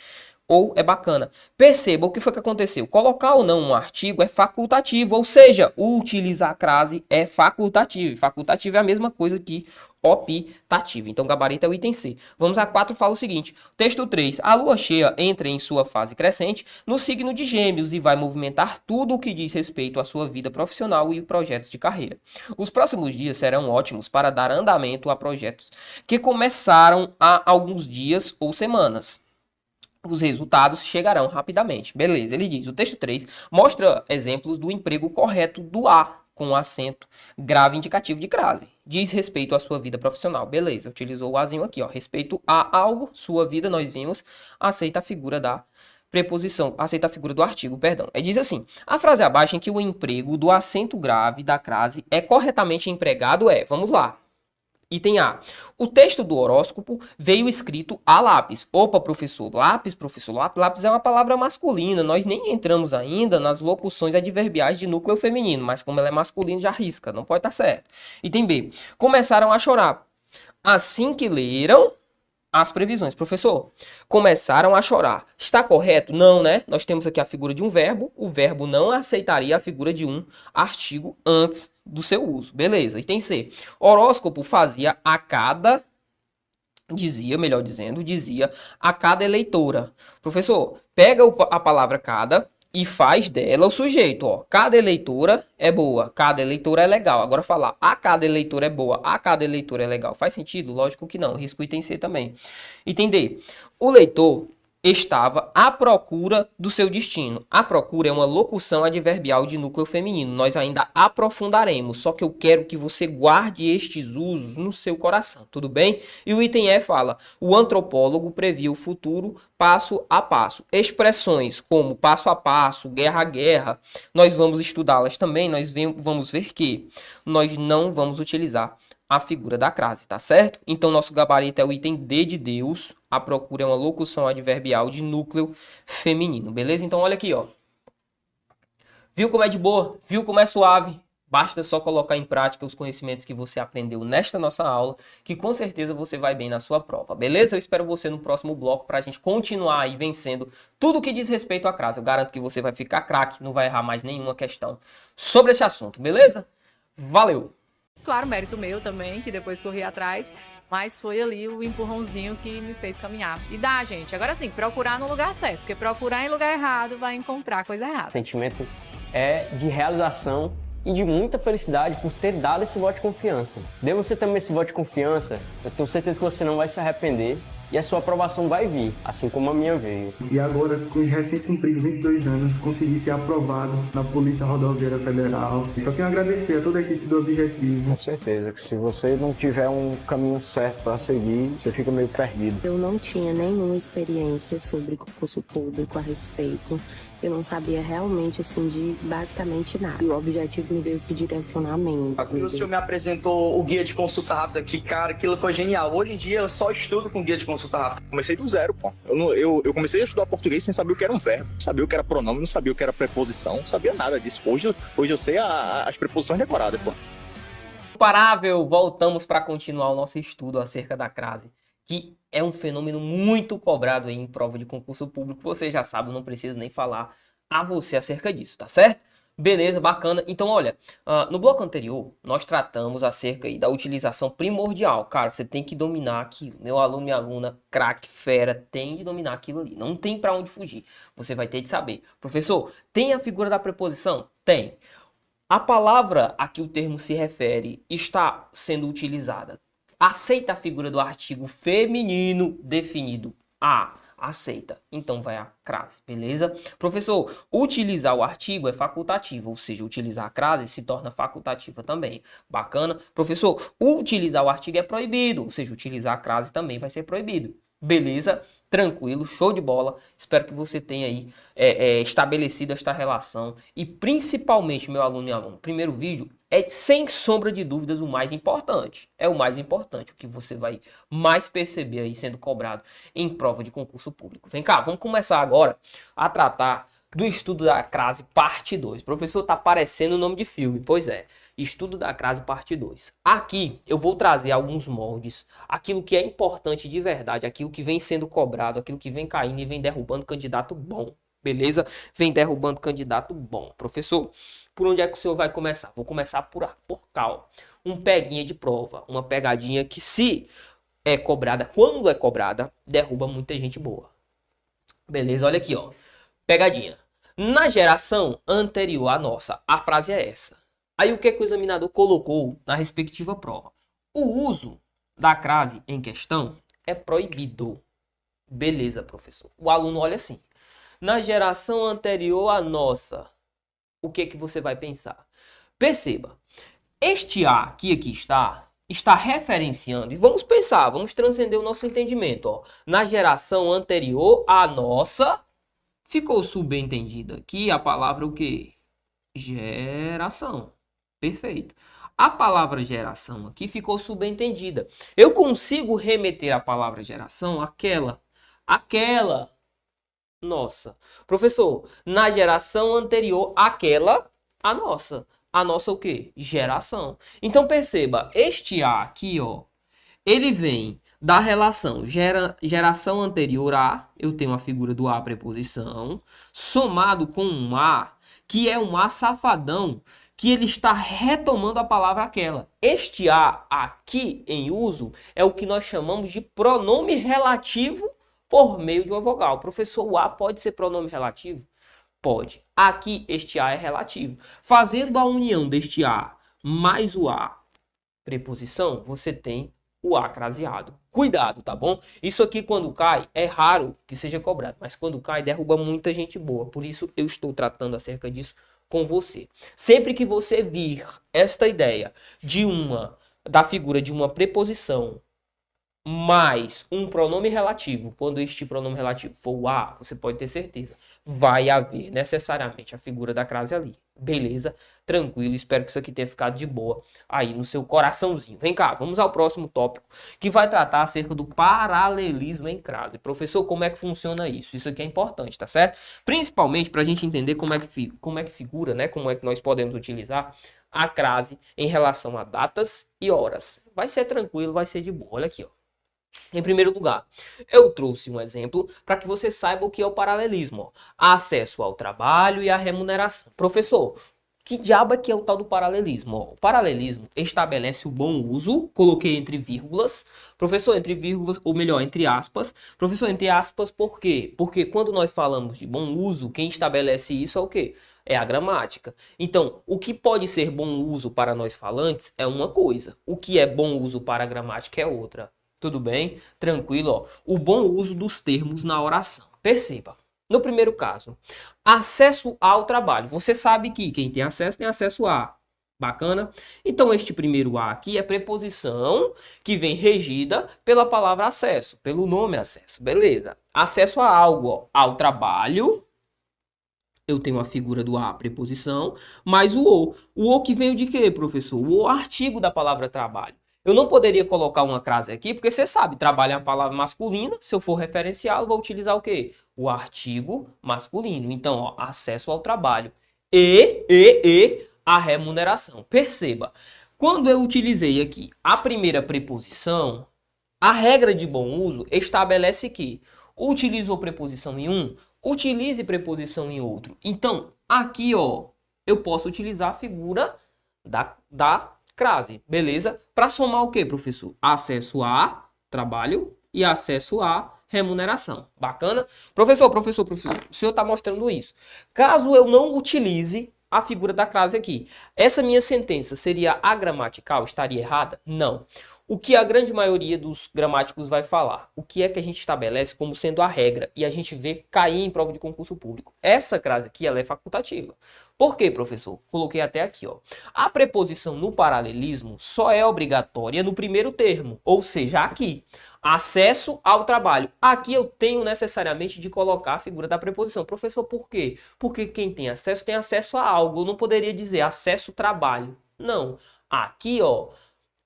Ou é bacana. Perceba o que foi que aconteceu. Colocar ou não um artigo é facultativo, ou seja, utilizar a crase é facultativo. Facultativo é a mesma coisa que optativo. Então, gabarito é o item C. Vamos a 4, fala o seguinte. Texto 3. A lua cheia entra em sua fase crescente no signo de Gêmeos e vai movimentar tudo o que diz respeito à sua vida profissional e projetos de carreira. Os próximos dias serão ótimos para dar andamento a projetos que começaram há alguns dias ou semanas. Os resultados chegarão rapidamente. Beleza, ele diz, o texto 3 mostra exemplos do emprego correto do A, com acento grave indicativo de crase. Diz respeito à sua vida profissional. Beleza, utilizou o Azinho aqui, ó. Respeito a algo, sua vida, nós vimos, aceita a figura da preposição, aceita a figura do artigo, perdão. Diz assim, a frase abaixo em que o emprego do acento grave da crase é corretamente empregado é, vamos lá. Item A. O texto do horóscopo veio escrito a lápis. Opa, professor, lápis, lápis é uma palavra masculina. Nós nem entramos ainda nas locuções adverbiais de núcleo feminino, mas como ela é masculina, já risca, não pode estar certo. Item B. Começaram a chorar. Assim que leram, as previsões. Professor, começaram a chorar. Está correto? Não, né? Nós temos aqui a figura de um verbo. O verbo não aceitaria a figura de um artigo antes do seu uso. Beleza. Item C. Horóscopo fazia a cada... melhor dizendo, dizia a cada eleitora. Professor, pega a palavra cada e faz dela o sujeito. Ó. Cada eleitora é boa, cada eleitora é legal. Agora falar a cada eleitora é boa, a cada eleitora é legal. Faz sentido? Lógico que não. Risco item C também. Item D. O leitor estava à procura do seu destino. A procura é uma locução adverbial de núcleo feminino. Nós ainda aprofundaremos, só que eu quero que você guarde estes usos no seu coração, tudo bem? E o item E fala: o antropólogo previa o futuro passo a passo. Expressões como passo a passo, guerra a guerra, nós vamos estudá-las também. Nós vamos ver que nós não vamos utilizar a figura da crase, tá certo? Então, nosso gabarito é o item D de Deus. A procura é uma locução adverbial de núcleo feminino, beleza? Então, olha aqui, ó. Viu como é de boa? Viu como é suave? Basta só colocar em prática os conhecimentos que você aprendeu nesta nossa aula, que com certeza você vai bem na sua prova, beleza? Eu espero você no próximo bloco para a gente continuar aí vencendo tudo que diz respeito à crase. Eu garanto que você vai ficar craque, não vai errar mais nenhuma questão sobre esse assunto, beleza? Valeu! Claro, mérito meu também, que depois corri atrás, mas foi ali o empurrãozinho que me fez caminhar. E dá, gente. Agora sim, procurar no lugar certo, porque procurar em lugar errado vai encontrar coisa errada. O sentimento é de realização e de muita felicidade por ter dado esse voto de confiança. Dê você também esse voto de confiança, eu tenho certeza que você não vai se arrepender e a sua aprovação vai vir, assim como a minha veio. E agora, com os recém-cumpridos 22 anos, consegui ser aprovado na Polícia Rodoviária Federal. E só quero agradecer a toda a equipe do Objetivo. Com certeza que se você não tiver um caminho certo para seguir, você fica meio perdido. Eu não tinha nenhuma experiência sobre concurso público a respeito. Eu não sabia realmente, assim, de basicamente nada. E o Objetivo me deu esse direcionamento. Quando o senhor me apresentou o guia de consulta rápida aqui, cara, aquilo foi genial. Hoje em dia eu só estudo com guia de consulta rápida. Comecei do zero, pô. Eu comecei a estudar português sem saber o que era um verbo. Não sabia o que era pronome, não sabia o que era preposição, não sabia nada disso. Hoje eu sei as preposições decoradas, pô. Imparável, voltamos para continuar o nosso estudo acerca da crase, que é um fenômeno muito cobrado aí em prova de concurso público. Você já sabe, eu não preciso nem falar a você acerca disso, tá certo? Beleza, bacana. Então, olha, no bloco anterior, nós tratamos acerca aí da utilização primordial. Cara, você tem que dominar aquilo. Meu aluno, minha aluna, craque, fera, tem de dominar aquilo ali. Não tem para onde fugir. Você vai ter de saber. Professor, tem a figura da preposição? Tem. A palavra a que o termo se refere está sendo utilizada. Aceita a figura do artigo feminino definido. Aceita. Então vai a crase, beleza? Professor, utilizar o artigo é facultativo, ou seja, utilizar a crase se torna facultativa também. Bacana? Professor, utilizar o artigo é proibido, ou seja, utilizar a crase também vai ser proibido. Beleza? Tranquilo, show de bola. Espero que você tenha aí estabelecido esta relação. E principalmente, meu aluno e aluna, o primeiro vídeo é, sem sombra de dúvidas, o mais importante. É o mais importante, o que você vai mais perceber aí sendo cobrado em prova de concurso público. Vem cá, vamos começar agora a tratar do estudo da crase parte 2. Professor, tá parecendo o nome de filme. Pois é. Estudo da crase parte 2. Aqui eu vou trazer alguns moldes, aquilo que é importante de verdade, aquilo que vem sendo cobrado, aquilo que vem caindo e vem derrubando candidato bom, beleza? Vem derrubando candidato bom. Professor, por onde é que o senhor vai começar? Vou começar por cal. Um peguinha de prova, uma pegadinha que se é cobrada, quando é cobrada, derruba muita gente boa. Beleza? Olha aqui, ó. Pegadinha. Na geração anterior à nossa, a frase é essa. Aí o que o examinador colocou na respectiva prova? O uso da crase em questão é proibido. Beleza, professor. O aluno olha assim. Na geração anterior à nossa, o que você vai pensar? Perceba, este A que aqui está referenciando, e vamos pensar, vamos transcender o nosso entendimento. Ó. Na geração anterior à nossa, ficou subentendida aqui a palavra o quê? Geração. Perfeito. A palavra geração aqui ficou subentendida. Eu consigo remeter a palavra geração àquela. Nossa. Professor, na geração anterior àquela, a nossa. A nossa o quê? Geração. Então perceba, este A aqui, ó, ele vem da relação geração anterior a, eu tenho a figura do a preposição, somado com um a, que é um a safadão, que ele está retomando a palavra aquela. Este a aqui em uso é o que nós chamamos de pronome relativo por meio de uma vogal. Professor, o a pode ser pronome relativo? Pode. Aqui este a é relativo. Fazendo a união deste a mais o a preposição, você tem o a craseado. Cuidado, tá bom? Isso aqui quando cai é raro que seja cobrado, mas quando cai derruba muita gente boa. Por isso eu estou tratando acerca disso com você. Sempre que você vir esta ideia da figura de uma preposição mais um pronome relativo, quando este pronome relativo for o a, você pode ter certeza, vai haver necessariamente a figura da crase ali. Beleza? Tranquilo, espero que isso aqui tenha ficado de boa aí no seu coraçãozinho. Vem cá, vamos ao próximo tópico, que vai tratar acerca do paralelismo em crase. Professor, como é que funciona isso? Isso aqui é importante, tá certo? Principalmente para a gente entender como é que figura, né? Como é que nós podemos utilizar a crase em relação a datas e horas. Vai ser tranquilo, vai ser de boa. Olha aqui, ó. Em primeiro lugar, eu trouxe um exemplo para que você saiba o que é o paralelismo. Ó. Acesso ao trabalho e à remuneração. Professor, que diabo é que é o tal do paralelismo? Ó, o paralelismo estabelece o bom uso, coloquei entre vírgulas. Professor, entre vírgulas, ou melhor, entre aspas. Professor, entre aspas, por quê? Porque quando nós falamos de bom uso, quem estabelece isso é o quê? É a gramática. Então, o que pode ser bom uso para nós falantes é uma coisa. O que é bom uso para a gramática é outra. Tudo bem? Tranquilo, ó. O bom uso dos termos na oração. Perceba. No primeiro caso, acesso ao trabalho. Você sabe que quem tem acesso a. Bacana? Então, este primeiro a aqui é preposição que vem regida pela palavra acesso, pelo nome acesso. Beleza. Acesso a algo, ó, ao trabalho. Eu tenho a figura do a, preposição, mais o o. O o que veio de quê, professor? O artigo da palavra trabalho. Eu não poderia colocar uma crase aqui, porque você sabe, trabalho é uma palavra masculina, se eu for referenciá-lo, vou utilizar o quê? O artigo masculino. Então, ó, acesso ao trabalho e a remuneração. Perceba, quando eu utilizei aqui a primeira preposição, a regra de bom uso estabelece que utilizou preposição em um, utilize preposição em outro. Então, aqui, ó, eu posso utilizar a figura da crase, beleza? Para somar o que, professor? Acesso a trabalho e acesso a remuneração. Bacana? Professor, o senhor está mostrando isso. Caso eu não utilize a figura da crase aqui, essa minha sentença seria agramatical? Estaria errada? Não. O que a grande maioria dos gramáticos vai falar? O que é que a gente estabelece como sendo a regra e a gente vê cair em prova de concurso público? Essa crase aqui, ela é facultativa. Por quê, professor? Coloquei até aqui, ó. A preposição no paralelismo só é obrigatória no primeiro termo, ou seja, aqui. Acesso ao trabalho. Aqui eu tenho necessariamente de colocar a figura da preposição. Professor, por quê? Porque quem tem acesso a algo. Eu não poderia dizer acesso ao trabalho. Não. Aqui, ó.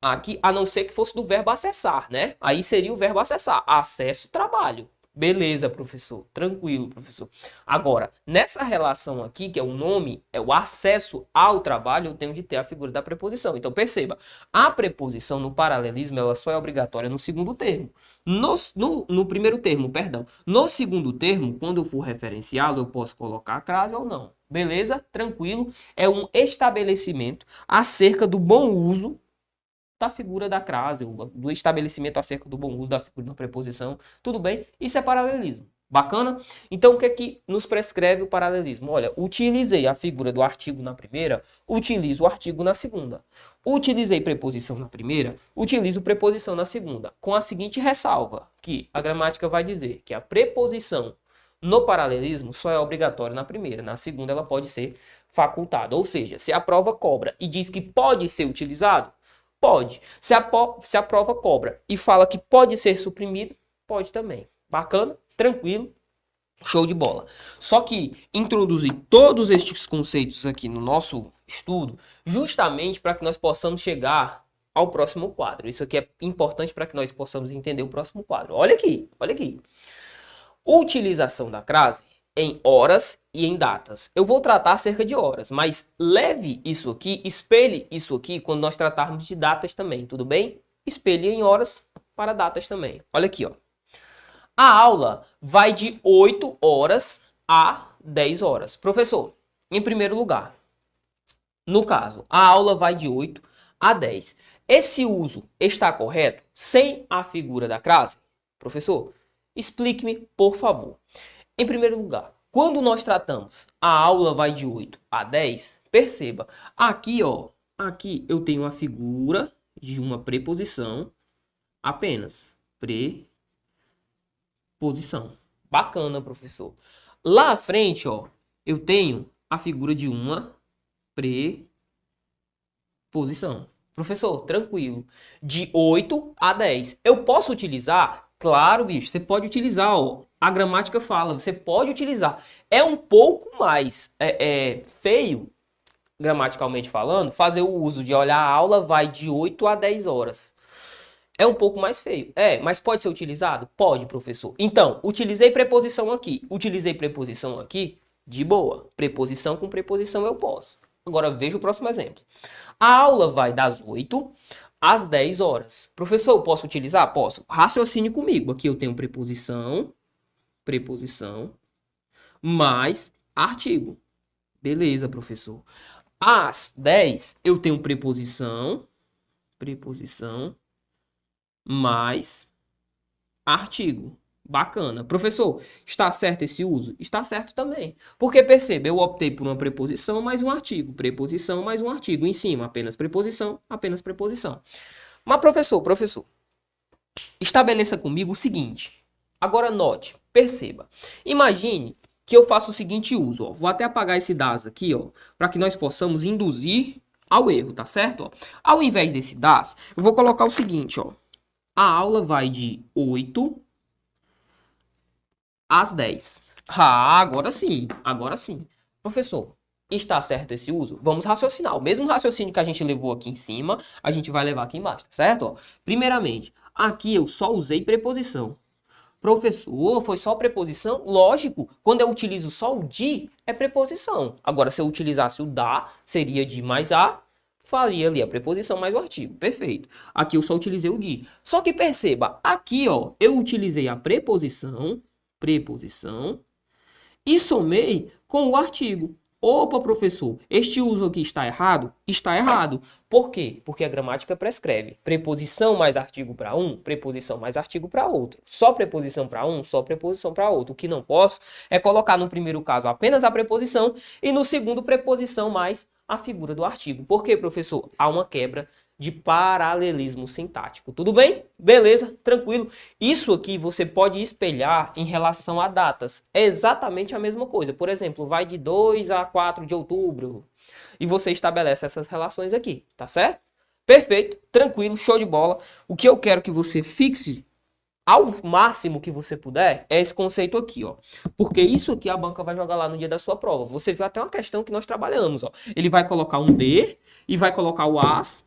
Aqui, a não ser que fosse do verbo acessar, né? Aí seria o verbo acessar. Acesso ao trabalho. Beleza, professor. Tranquilo, professor. Agora, nessa relação aqui, que é o nome, é o acesso ao trabalho, eu tenho de ter a figura da preposição. Então, perceba, a preposição no paralelismo, ela só é obrigatória no segundo termo. No primeiro termo, perdão. No segundo termo, quando eu for referenciá-lo, eu posso colocar a crase ou não. Beleza? Tranquilo. É um estabelecimento acerca do bom uso da figura da crase, do estabelecimento acerca do bom uso da figura da preposição, tudo bem? Isso é paralelismo. Bacana? Então, o que é que nos prescreve o paralelismo? Olha, utilizei a figura do artigo na primeira, utilizo o artigo na segunda. Utilizei preposição na primeira, utilizo preposição na segunda. Com a seguinte ressalva, que a gramática vai dizer que a preposição no paralelismo só é obrigatória na primeira, na segunda ela pode ser facultada. Ou seja, se a prova cobra e diz que pode ser utilizado, pode. Se a prova cobra e fala que pode ser suprimido, pode também. Bacana? Tranquilo? Show de bola. Só que introduzi todos estes conceitos aqui no nosso estudo justamente para que nós possamos chegar ao próximo quadro. Isso aqui é importante para que nós possamos entender o próximo quadro. Olha aqui, olha aqui. Utilização da crase em horas e em datas. Eu vou tratar acerca de horas, mas leve isso aqui, espelhe isso aqui quando nós tratarmos de datas também, tudo bem? Espelhe em horas para datas também. Olha aqui, ó. A aula vai de 8 horas a 10 horas. Professor, em primeiro lugar, no caso, a aula vai de 8 a 10. Esse uso está correto sem a figura da crase? Professor, explique-me, por favor. Em primeiro lugar, quando nós tratamos a aula vai de 8 a 10, perceba, aqui, ó, aqui eu tenho a figura de uma preposição apenas. Preposição. Bacana, professor. Lá à frente, ó, eu tenho a figura de uma preposição. Professor, tranquilo. De 8 a 10. Eu posso utilizar? Claro, bicho, você pode utilizar, ó. A gramática fala, você pode utilizar. É um pouco mais feio, gramaticalmente falando, fazer o uso de, olha, a aula vai de 8 a 10 horas. É um pouco mais feio. Mas pode ser utilizado? Pode, professor. Então, utilizei preposição aqui. Utilizei preposição aqui, de boa. Preposição com preposição eu posso. Agora, veja o próximo exemplo. A aula vai das 8 às 10 horas. Professor, eu posso utilizar? Posso. Raciocine comigo. Aqui eu tenho preposição, mais artigo. Beleza, professor. Às 10 eu tenho preposição, mais artigo. Bacana. Professor, está certo esse uso? Está certo também. Porque perceba, eu optei por uma preposição mais um artigo. Preposição mais um artigo. Em cima, apenas preposição, apenas preposição. Mas, professor, estabeleça comigo o seguinte. Agora note, perceba. Imagine que eu faço o seguinte uso. Ó. Vou até apagar esse das aqui, ó, para que nós possamos induzir ao erro, tá certo? Ó. Ao invés desse das, eu vou colocar o seguinte, ó. A aula vai de 8 às 10. Agora sim. Professor, está certo esse uso? Vamos raciocinar. O mesmo raciocínio que a gente levou aqui em cima, a gente vai levar aqui embaixo, tá certo? Ó, primeiramente, aqui eu só usei preposição. Professor, foi só preposição? Lógico, quando eu utilizo só o de, é preposição. Agora, se eu utilizasse o da, seria de mais a, faria ali a preposição mais o artigo. Perfeito. Aqui eu só utilizei o de. Só que perceba, aqui, ó, eu utilizei a preposição, e somei com o artigo. Opa, professor, este uso aqui está errado? Está errado. Por quê? Porque a gramática prescreve. Preposição mais artigo para um, preposição mais artigo para outro. Só preposição para um, só preposição para outro. O que não posso é colocar no primeiro caso apenas a preposição e no segundo preposição mais a figura do artigo. Por quê, professor? Há uma quebra de paralelismo sintático. Tudo bem? Beleza? Tranquilo? Isso aqui você pode espelhar em relação a datas. É exatamente a mesma coisa. Por exemplo, vai de 2 a 4 de outubro. E você estabelece essas relações aqui. Tá certo? Perfeito. Tranquilo. Show de bola. O que eu quero que você fixe ao máximo que você puder é esse conceito aqui, ó. Porque isso aqui a banca vai jogar lá no dia da sua prova. Você viu até uma questão que nós trabalhamos, ó. Ele vai colocar um de e vai colocar o as,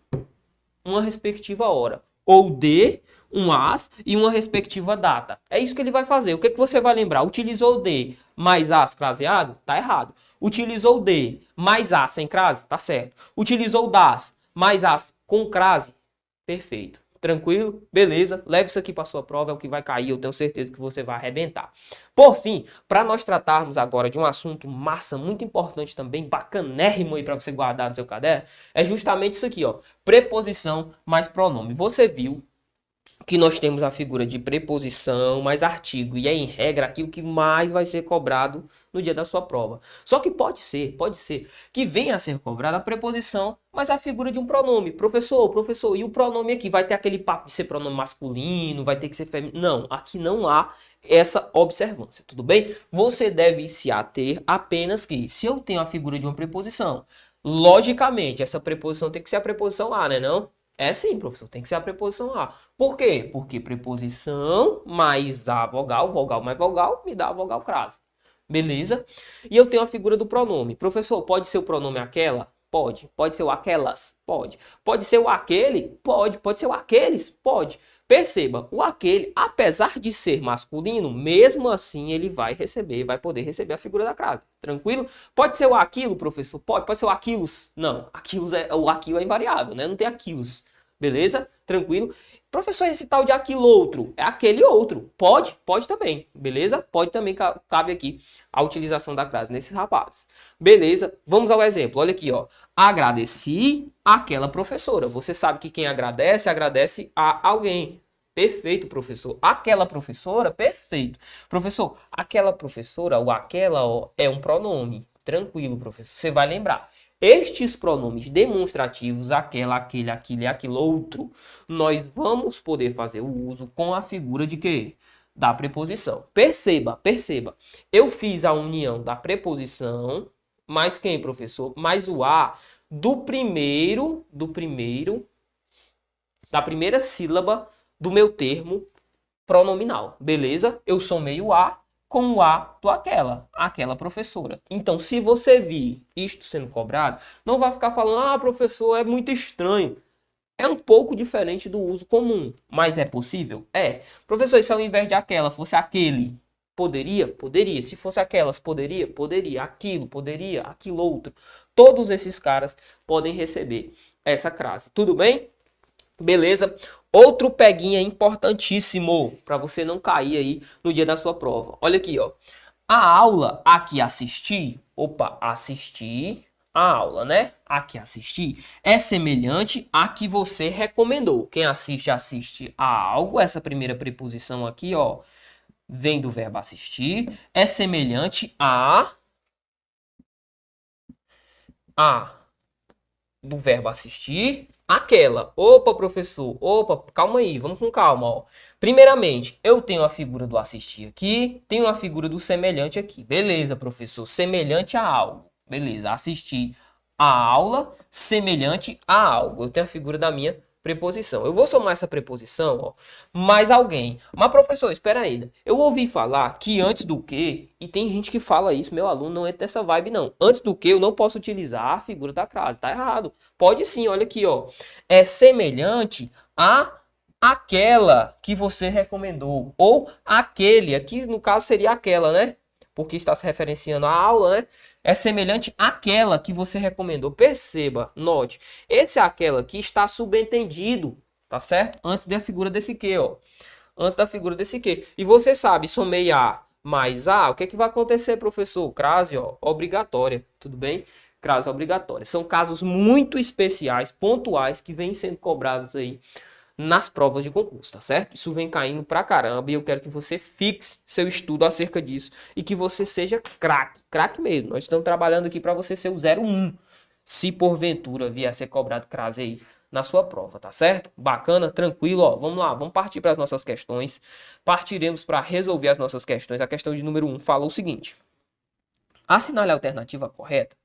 uma respectiva hora. Ou de, um as e uma respectiva data. É isso que ele vai fazer. O que você vai lembrar? Utilizou de mais as craseado? Tá errado. Utilizou de mais as sem crase? Tá certo. Utilizou das mais as com crase? Perfeito. Tranquilo? Beleza. Leve isso aqui para sua prova. É o que vai cair. Eu tenho certeza que você vai arrebentar. Por fim, para nós tratarmos agora de um assunto massa, muito importante também, bacanérrimo aí para você guardar no seu caderno, é justamente isso aqui, ó. Preposição mais pronome. Você viu que nós temos a figura de preposição mais artigo. E é, em regra, aqui o que mais vai ser cobrado no dia da sua prova. Só que pode ser que venha a ser cobrada a preposição, mas a figura de um pronome. Professor, e o pronome aqui? Vai ter aquele papo de ser pronome masculino, vai ter que ser feminino? Não, aqui não há essa observância, tudo bem? Você deve se ater apenas que, se eu tenho a figura de uma preposição, logicamente, essa preposição tem que ser a preposição a, né, não? É sim, professor, tem que ser a preposição a. Por quê? Porque preposição mais a vogal, vogal mais vogal, me dá a vogal crase. Beleza? E eu tenho a figura do pronome. Professor, pode ser o pronome aquela? Pode. Pode ser o aquelas? Pode. Pode ser o aquele? Pode. Pode ser o aqueles? Pode. Perceba, o aquele, apesar de ser masculino, mesmo assim ele vai poder receber a figura da crase. Tranquilo? Pode ser o aquilo, professor? Pode. Pode ser o aquilos? Não. O aquilo é invariável, né? Não tem aquilos. Beleza? Tranquilo? Professor, esse tal de aquilo outro, é aquele outro. Pode? Pode também. Beleza? Pode também, cabe aqui a utilização da crase nesses rapazes. Beleza? Vamos ao exemplo. Olha aqui, ó. Agradeci àquela professora. Você sabe que quem agradece, agradece a alguém. Perfeito, professor. Aquela professora, perfeito. Professor, aquela professora, ou aquela, ó, é um pronome. Tranquilo, professor. Você vai lembrar. Estes pronomes demonstrativos, aquela, aquele, aquilo e aquilo outro, nós vamos poder fazer o uso com a figura de quê? Da preposição. Perceba, perceba. Eu fiz a união da preposição, mais quem, professor? Mais o a da primeira sílaba do meu termo pronominal. Beleza? Eu somei o a com o a do aquela professora. Então, se você vir isto sendo cobrado, não vai ficar falando, professor, é muito estranho. É um pouco diferente do uso comum, mas é possível? É. Professor, se ao invés de aquela fosse aquele, poderia? Poderia. Se fosse aquelas, poderia? Poderia. Aquilo, poderia. Aquilo outro. Todos esses caras podem receber essa crase. Tudo bem? Beleza? Outro peguinha importantíssimo para você não cair aí no dia da sua prova. Olha aqui, ó. A aula a que assisti, assisti a aula, né? A que assisti é semelhante à que você recomendou. Quem assiste, assiste a algo. Essa primeira preposição aqui, ó, vem do verbo assistir. É semelhante do verbo assistir. Aquela. Opa, professor. Opa, calma aí. Vamos com calma, ó. Primeiramente, eu tenho a figura do assistir aqui. Tenho a figura do semelhante aqui. Beleza, professor. Semelhante a algo. Beleza. Assistir a aula semelhante a algo. Eu tenho a figura da minha preposição. Eu vou somar essa preposição, ó, mais alguém. Mas, professor, espera ainda. Eu ouvi falar que antes do que, e tem gente que fala isso, meu aluno não entra nessa vibe, não. Antes do que, eu não posso utilizar a figura da crase. Tá errado. Pode sim, olha aqui, ó. É semelhante a aquela que você recomendou. Ou aquele, aqui no caso seria aquela, né? Porque está se referenciando à aula, né? É semelhante àquela que você recomendou. Perceba, note. Esse aquela aqui está subentendido, tá certo? Antes da figura desse que, ó. Antes da figura desse que. E você sabe, somei a mais a, o que é que vai acontecer, professor? Crase, ó, obrigatória, tudo bem? Crase obrigatória. São casos muito especiais, pontuais, que vêm sendo cobrados aí nas provas de concurso, tá certo? Isso vem caindo pra caramba e eu quero que você fixe seu estudo acerca disso e que você seja craque mesmo. Nós estamos trabalhando aqui para você ser o 01, se porventura vier a ser cobrado crase aí na sua prova, tá certo? Bacana, tranquilo, ó. Vamos lá, vamos partir para as nossas questões. Partiremos para resolver as nossas questões. A questão de número 1 fala o seguinte: assinale a alternativa correta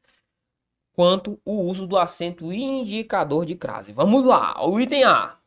quanto o uso do acento indicador de crase. Vamos lá, o item A.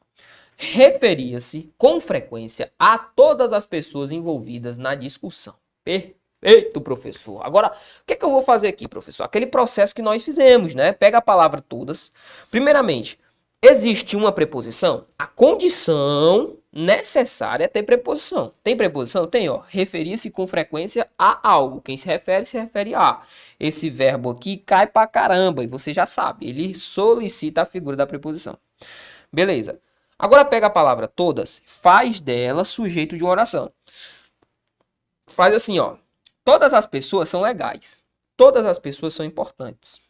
Referia-se com frequência a todas as pessoas envolvidas na discussão. Perfeito, professor. Agora, o que é que eu vou fazer aqui, professor? Aquele processo que nós fizemos, né? Pega a palavra todas. Primeiramente, existe uma preposição? A condição necessária é ter preposição. Tem preposição? Tem, ó. Referir-se com frequência a algo. Quem se refere a. Esse verbo aqui cai pra caramba e você já sabe. Ele solicita a figura da preposição. Beleza. Agora pega a palavra todas, faz dela sujeito de uma oração. Faz assim, ó. Todas as pessoas são legais. Todas as pessoas são importantes.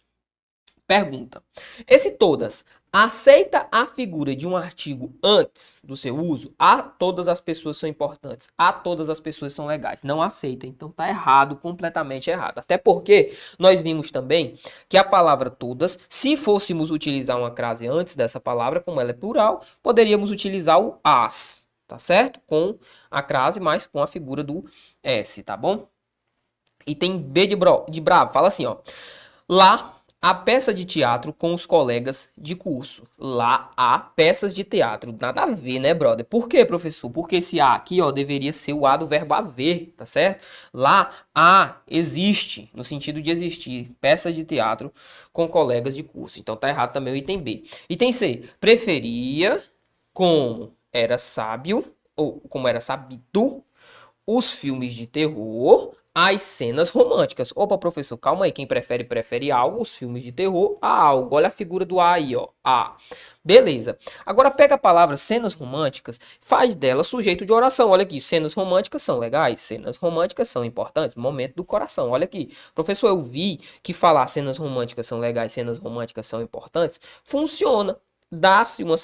Pergunta. Esse todas aceita a figura de um artigo antes do seu uso? A todas as pessoas são importantes. A todas as pessoas são legais. Não aceita. Então tá errado, completamente errado. Até porque nós vimos também que a palavra todas, se fôssemos utilizar uma crase antes dessa palavra, como ela é plural, poderíamos utilizar o as, tá certo? Com a crase, mas com a figura do S, tá bom? E tem B de bravo. Fala assim, ó. Lá a peça de teatro com os colegas de curso. Lá há peças de teatro. Nada a ver, né, brother? Por quê, professor? Porque esse A aqui, ó, deveria ser o A do verbo haver, tá certo? Lá há, existe, no sentido de existir, peças de teatro com colegas de curso. Então tá errado também o item B. Item C. Preferia, como era sábio, ou como era sabido, os filmes de terror as cenas românticas. Opa, professor, calma aí. Quem prefere algo, os filmes de terror, a algo. Olha a figura do A aí, ó. A. Beleza. Agora pega a palavra cenas românticas, faz dela sujeito de oração. Olha aqui, cenas românticas são legais, cenas românticas são importantes. Momento do coração. Olha aqui. Professor, eu vi que falar cenas românticas são legais, cenas românticas são importantes. Funciona. Dá-se uma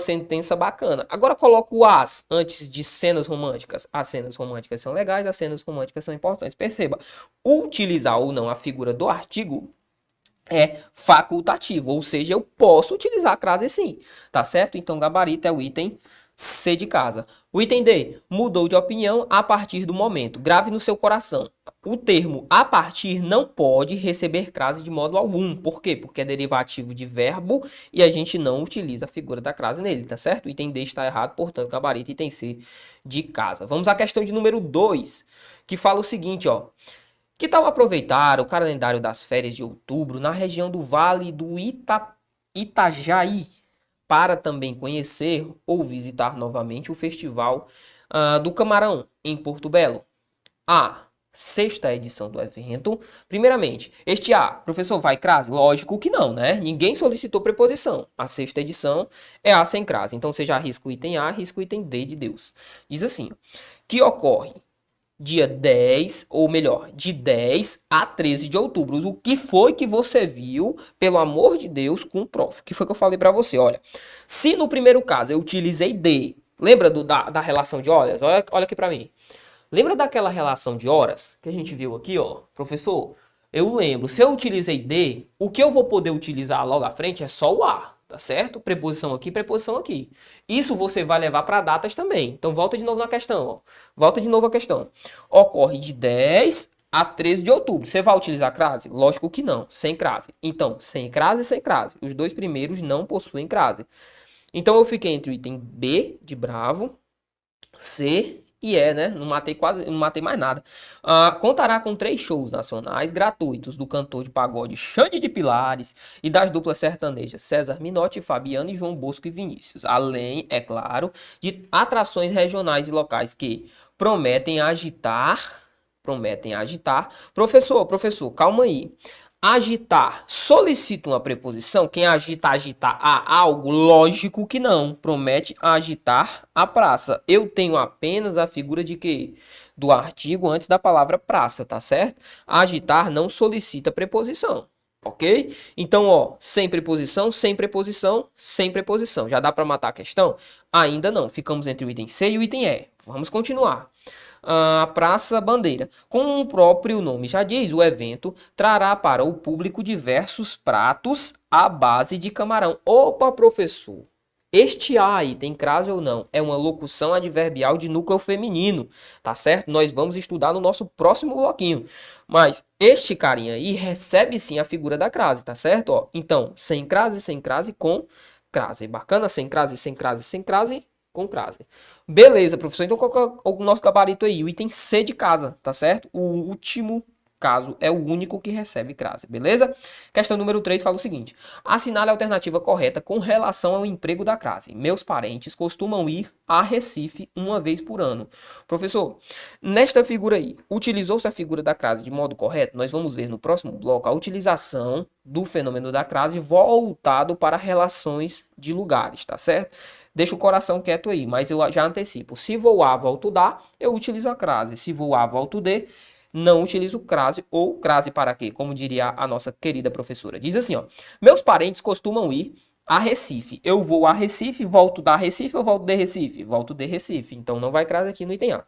sentença bacana. Agora coloca o as antes de cenas românticas. As cenas românticas são legais, as cenas românticas são importantes. Perceba, utilizar ou não a figura do artigo é facultativo, ou seja, eu posso utilizar a crase sim, tá certo? Então, gabarito é o item C de casa. O item D, mudou de opinião a partir do momento. Grave no seu coração. O termo a partir não pode receber crase de modo algum. Por quê? Porque é derivativo de verbo e a gente não utiliza a figura da crase nele, tá certo? O item D está errado, portanto, gabarito item C de casa. Vamos à questão de número 2, que fala o seguinte, ó. Que tal aproveitar o calendário das férias de outubro na região do Vale do Itajaí para também conhecer ou visitar novamente o Festival do Camarão em Porto Belo? A. Sexta edição do evento. Primeiramente, este A, professor, vai crase? Lógico que não, né? Ninguém solicitou preposição. A sexta edição é A sem crase. Então, você já arrisca o item A, arrisca o item D de Deus. Diz assim, que ocorre dia 10, ou melhor, de 10 a 13 de outubro. O que foi que você viu, pelo amor de Deus, com o prof? O que foi que eu falei para você? Olha, se no primeiro caso eu utilizei D, lembra da relação de horas? Olha aqui para mim. Lembra daquela relação de horas que a gente viu aqui, ó? Professor, eu lembro. Se eu utilizei D, o que eu vou poder utilizar logo à frente é só o A. Tá certo? Preposição aqui, preposição aqui. Isso você vai levar para datas também. Então, volta de novo na questão. Ó. Volta de novo a questão. Ocorre de 10 a 13 de outubro. Você vai utilizar crase? Lógico que não. Sem crase. Então, sem crase e sem crase. Os dois primeiros não possuem crase. Então, eu fiquei entre o item B, de bravo, C e E, né? Não matei mais nada. Contará com 3 shows nacionais gratuitos do cantor de pagode Xande de Pilares e das duplas sertanejas César Minotti, Fabiano e João Bosco e Vinícius. Além, é claro, de atrações regionais e locais que prometem agitar. Professor, calma aí. Agitar solicita uma preposição? Quem agita a algo? Lógico que não. Promete agitar a praça. Eu tenho apenas a figura de quê? Do artigo antes da palavra praça, tá certo? Agitar não solicita preposição, ok? Então, ó, sem preposição, sem preposição, sem preposição. Já dá para matar a questão? Ainda não. Ficamos entre o item C e o item E. Vamos continuar. A Praça Bandeira. Como o próprio nome já diz, o evento trará para o público diversos pratos à base de camarão. Opa, professor! Este A aí tem crase ou não? É uma locução adverbial de núcleo feminino, tá certo? Nós vamos estudar no nosso próximo bloquinho. Mas este carinha aí recebe sim a figura da crase, tá certo? Ó, então, sem crase, com crase. Bacana? Sem crase, com crase. Beleza, professor. Então, qual é o nosso gabarito aí? O item C de casa, tá certo? O último caso é o único que recebe crase, beleza? Questão número 3 fala o seguinte. Assinale a alternativa correta com relação ao emprego da crase. Meus parentes costumam ir a Recife uma vez por ano. Professor, nesta figura aí, utilizou-se a figura da crase de modo correto? Nós vamos ver no próximo bloco a utilização do fenômeno da crase voltado para relações de lugares, tá certo? Deixa o coração quieto aí, mas eu já antecipo. Se vou A, volto da, eu utilizo a crase. Se vou A, volto D, não utilizo crase ou crase para quê? Como diria a nossa querida professora. Diz assim, ó. Meus parentes costumam ir a Recife. Eu vou a Recife, volto da Recife ou volto de Recife? Volto de Recife. Então não vai crase aqui no item A.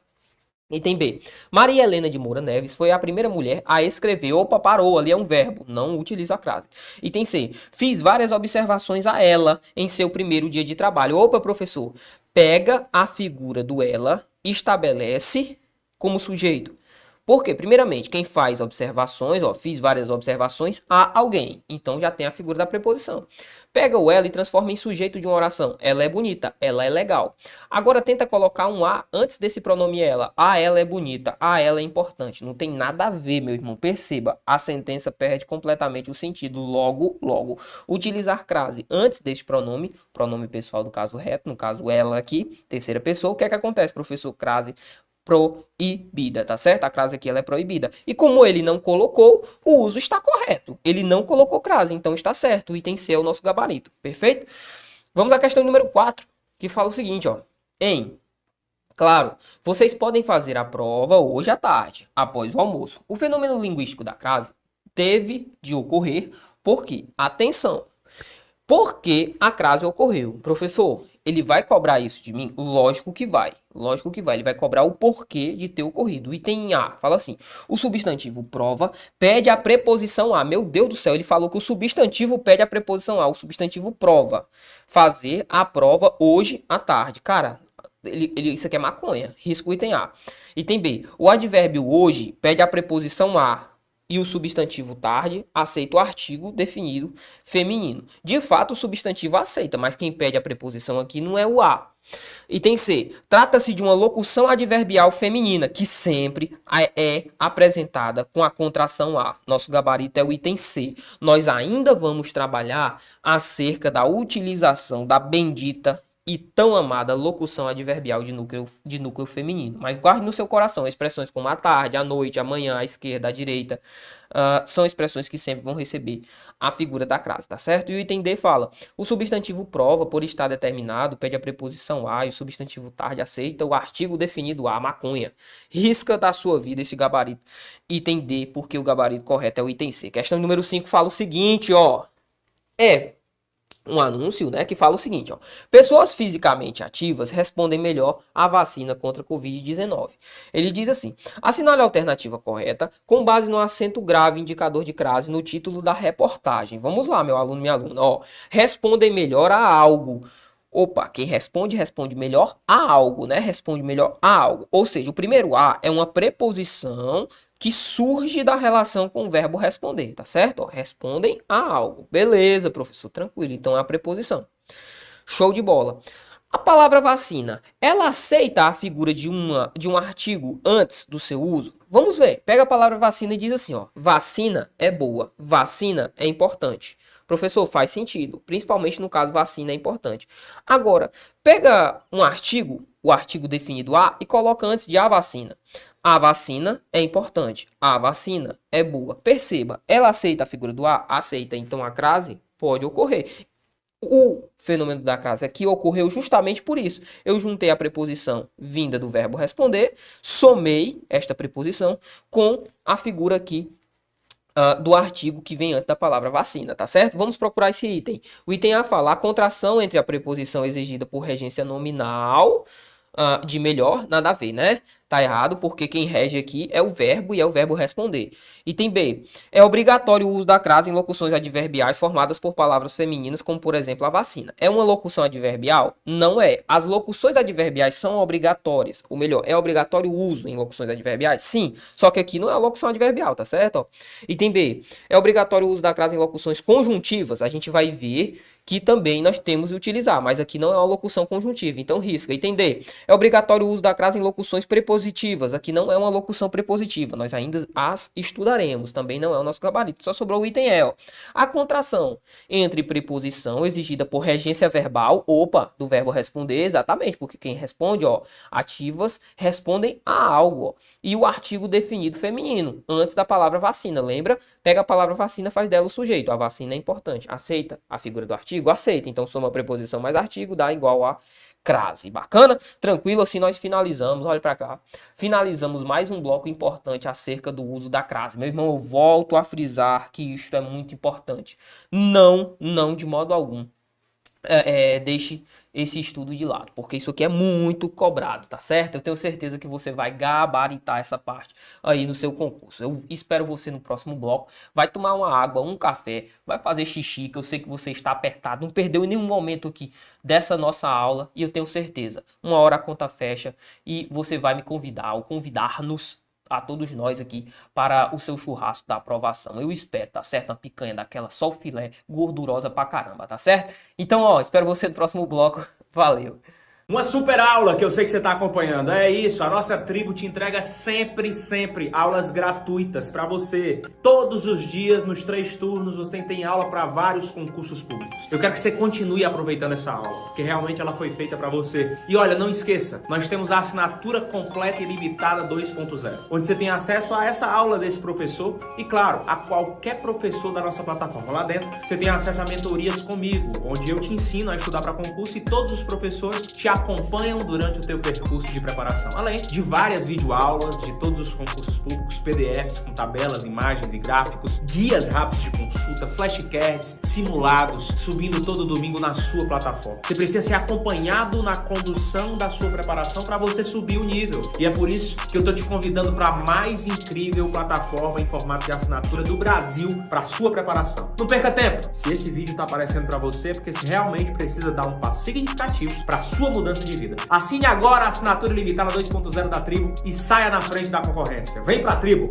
Item B. Maria Helena de Moura Neves foi a primeira mulher a escrever. Opa, parou, ali é um verbo. Não utilizo a crase. Item C. Fiz várias observações a ela em seu primeiro dia de trabalho. Opa, professor. Pega a figura do ela, estabelece como sujeito. Por quê? Primeiramente, quem faz observações, ó, fiz várias observações a alguém. Então já tem a figura da preposição. Pega o ela e transforma em sujeito de uma oração. Ela é bonita, ela é legal. Agora tenta colocar um a antes desse pronome ela. A ela é bonita, a ela é importante. Não tem nada a ver, meu irmão. Perceba, a sentença perde completamente o sentido. Logo, utilizar crase antes deste pronome pessoal do caso reto, no caso ela aqui, terceira pessoa. O que é que acontece, professor? Crase proibida, tá certo? A crase aqui ela é proibida. E como ele não colocou, o uso está correto. Ele não colocou crase, então está certo. O item C é o nosso gabarito, perfeito? Vamos à questão número 4, que fala o seguinte, ó. Claro, vocês podem fazer a prova hoje à tarde, após o almoço. O fenômeno linguístico da crase teve de ocorrer porque, atenção, porque a crase ocorreu. Professor, ele vai cobrar isso de mim? Lógico que vai. Lógico que vai. Ele vai cobrar o porquê de ter ocorrido. Item A, fala assim. O substantivo prova pede a preposição a. Meu Deus do céu, ele falou que o substantivo pede a preposição a. O substantivo prova. Fazer a prova hoje à tarde. Cara, isso aqui é maconha. Risco o item A. Item B. O advérbio hoje pede a preposição a. E o substantivo tarde aceita o artigo definido feminino. De fato, o substantivo aceita, mas quem pede a preposição aqui não é o a. Item C. Trata-se de uma locução adverbial feminina, que sempre é apresentada com a contração a. Nosso gabarito é o item C. Nós ainda vamos trabalhar acerca da utilização da bendita e tão amada locução adverbial de núcleo feminino. Mas guarde no seu coração expressões como a tarde, a noite, a manhã, a esquerda, a direita. São expressões que sempre vão receber a figura da crase, tá certo? E o item D fala, o substantivo prova, por estar determinado, pede a preposição a e o substantivo tarde aceita o artigo definido a, maconha. Risca da sua vida esse gabarito. Item D, porque o gabarito correto é o item C. Questão número 5 fala o seguinte, ó. Um anúncio, né, que fala o seguinte, ó. Pessoas fisicamente ativas respondem melhor à vacina contra a Covid-19. Ele diz assim, assinale a alternativa correta com base no acento grave indicador de crase no título da reportagem. Vamos lá, meu aluno, minha aluna, ó. Respondem melhor a algo. Opa, quem responde melhor a algo, né? Responde melhor a algo. Ou seja, o primeiro a é uma preposição que surge da relação com o verbo responder, tá certo? Ó, respondem a algo. Beleza, professor, tranquilo. Então é a preposição. Show de bola. A palavra vacina, ela aceita a figura de um artigo antes do seu uso? Vamos ver. Pega a palavra vacina e diz assim, ó. Vacina é boa, vacina é importante. Professor, faz sentido. Principalmente no caso vacina é importante. Agora, pega um artigo, o artigo definido a, e coloca antes de a vacina. A vacina é importante. A vacina é boa. Perceba, ela aceita a figura do a? Aceita. Então a crase pode ocorrer. O fenômeno da crase aqui ocorreu justamente por isso. Eu juntei a preposição vinda do verbo responder, somei esta preposição com a figura aqui do artigo que vem antes da palavra vacina, tá certo? Vamos procurar esse item. O item A fala a contração entre a preposição exigida por regência nominal de melhor, nada a ver, né? Tá errado, porque quem rege aqui é o verbo e é o verbo responder. Item B. É obrigatório o uso da crase em locuções adverbiais formadas por palavras femininas, como por exemplo a vacina. É uma locução adverbial? Não é. As locuções adverbiais são obrigatórias. Ou melhor, é obrigatório o uso em locuções adverbiais? Sim. Só que aqui não é a locução adverbial, tá certo? Ó. Item B. É obrigatório o uso da crase em locuções conjuntivas? A gente vai ver que também nós temos de utilizar, mas aqui não é uma locução conjuntiva, então risca. Item D. É obrigatório o uso da crase em locuções prepositivas. Aqui não é uma locução prepositiva, nós ainda as estudaremos, também não é o nosso gabarito. Só sobrou o item E, ó. A contração entre preposição exigida por regência verbal, do verbo responder, exatamente, porque quem responde, ó, ativas respondem a algo, ó. E o artigo definido feminino, antes da palavra vacina, lembra? Pega a palavra vacina, faz dela o sujeito. A vacina é importante. Aceita a figura do artigo? Aceita. Então soma preposição mais artigo, dá igual a crase. Bacana? Tranquilo, assim nós finalizamos, olha pra cá. Finalizamos mais um bloco importante acerca do uso da crase. Meu irmão, eu volto a frisar que isto é muito importante. Não de modo algum deixe esse estudo de lado, porque isso aqui é muito cobrado, tá certo? Eu tenho certeza que você vai gabaritar essa parte aí no seu concurso. Eu espero você no próximo bloco. Vai tomar uma água, um café, vai fazer xixi, que eu sei que você está apertado, não perdeu nenhum momento aqui dessa nossa aula, e eu tenho certeza, uma hora a conta fecha e você vai me convidar, ou convidar-nos a todos nós aqui para o seu churrasco da aprovação. Eu espero, tá certo? Uma picanha daquela, só o filé, gordurosa pra caramba, tá certo? Então, ó, espero você no próximo bloco. Valeu! Uma super aula que eu sei que você está acompanhando. É isso, a nossa tribo te entrega sempre aulas gratuitas para você. Todos os dias, nos 3 turnos, você tem aula para vários concursos públicos. Eu quero que você continue aproveitando essa aula, porque realmente ela foi feita para você. E olha, não esqueça, nós temos a assinatura completa e limitada 2.0, onde você tem acesso a essa aula desse professor e, claro, a qualquer professor da nossa plataforma. Lá dentro, você tem acesso a mentorias comigo, onde eu te ensino a estudar para concurso e todos os professores te acompanham durante o teu percurso de preparação, além de várias videoaulas de todos os concursos públicos, PDFs com tabelas, imagens e gráficos, guias rápidos de consulta, flashcards, simulados, subindo todo domingo na sua plataforma. Você precisa ser acompanhado na condução da sua preparação para você subir o nível. E é por isso que eu estou te convidando para a mais incrível plataforma em formato de assinatura do Brasil para sua preparação. Não perca tempo! Se esse vídeo está aparecendo para você, é porque você realmente precisa dar um passo significativo para sua mudança de vida. Assine agora a assinatura ilimitada 2.0 da Tribo e saia na frente da concorrência. Vem pra Tribo!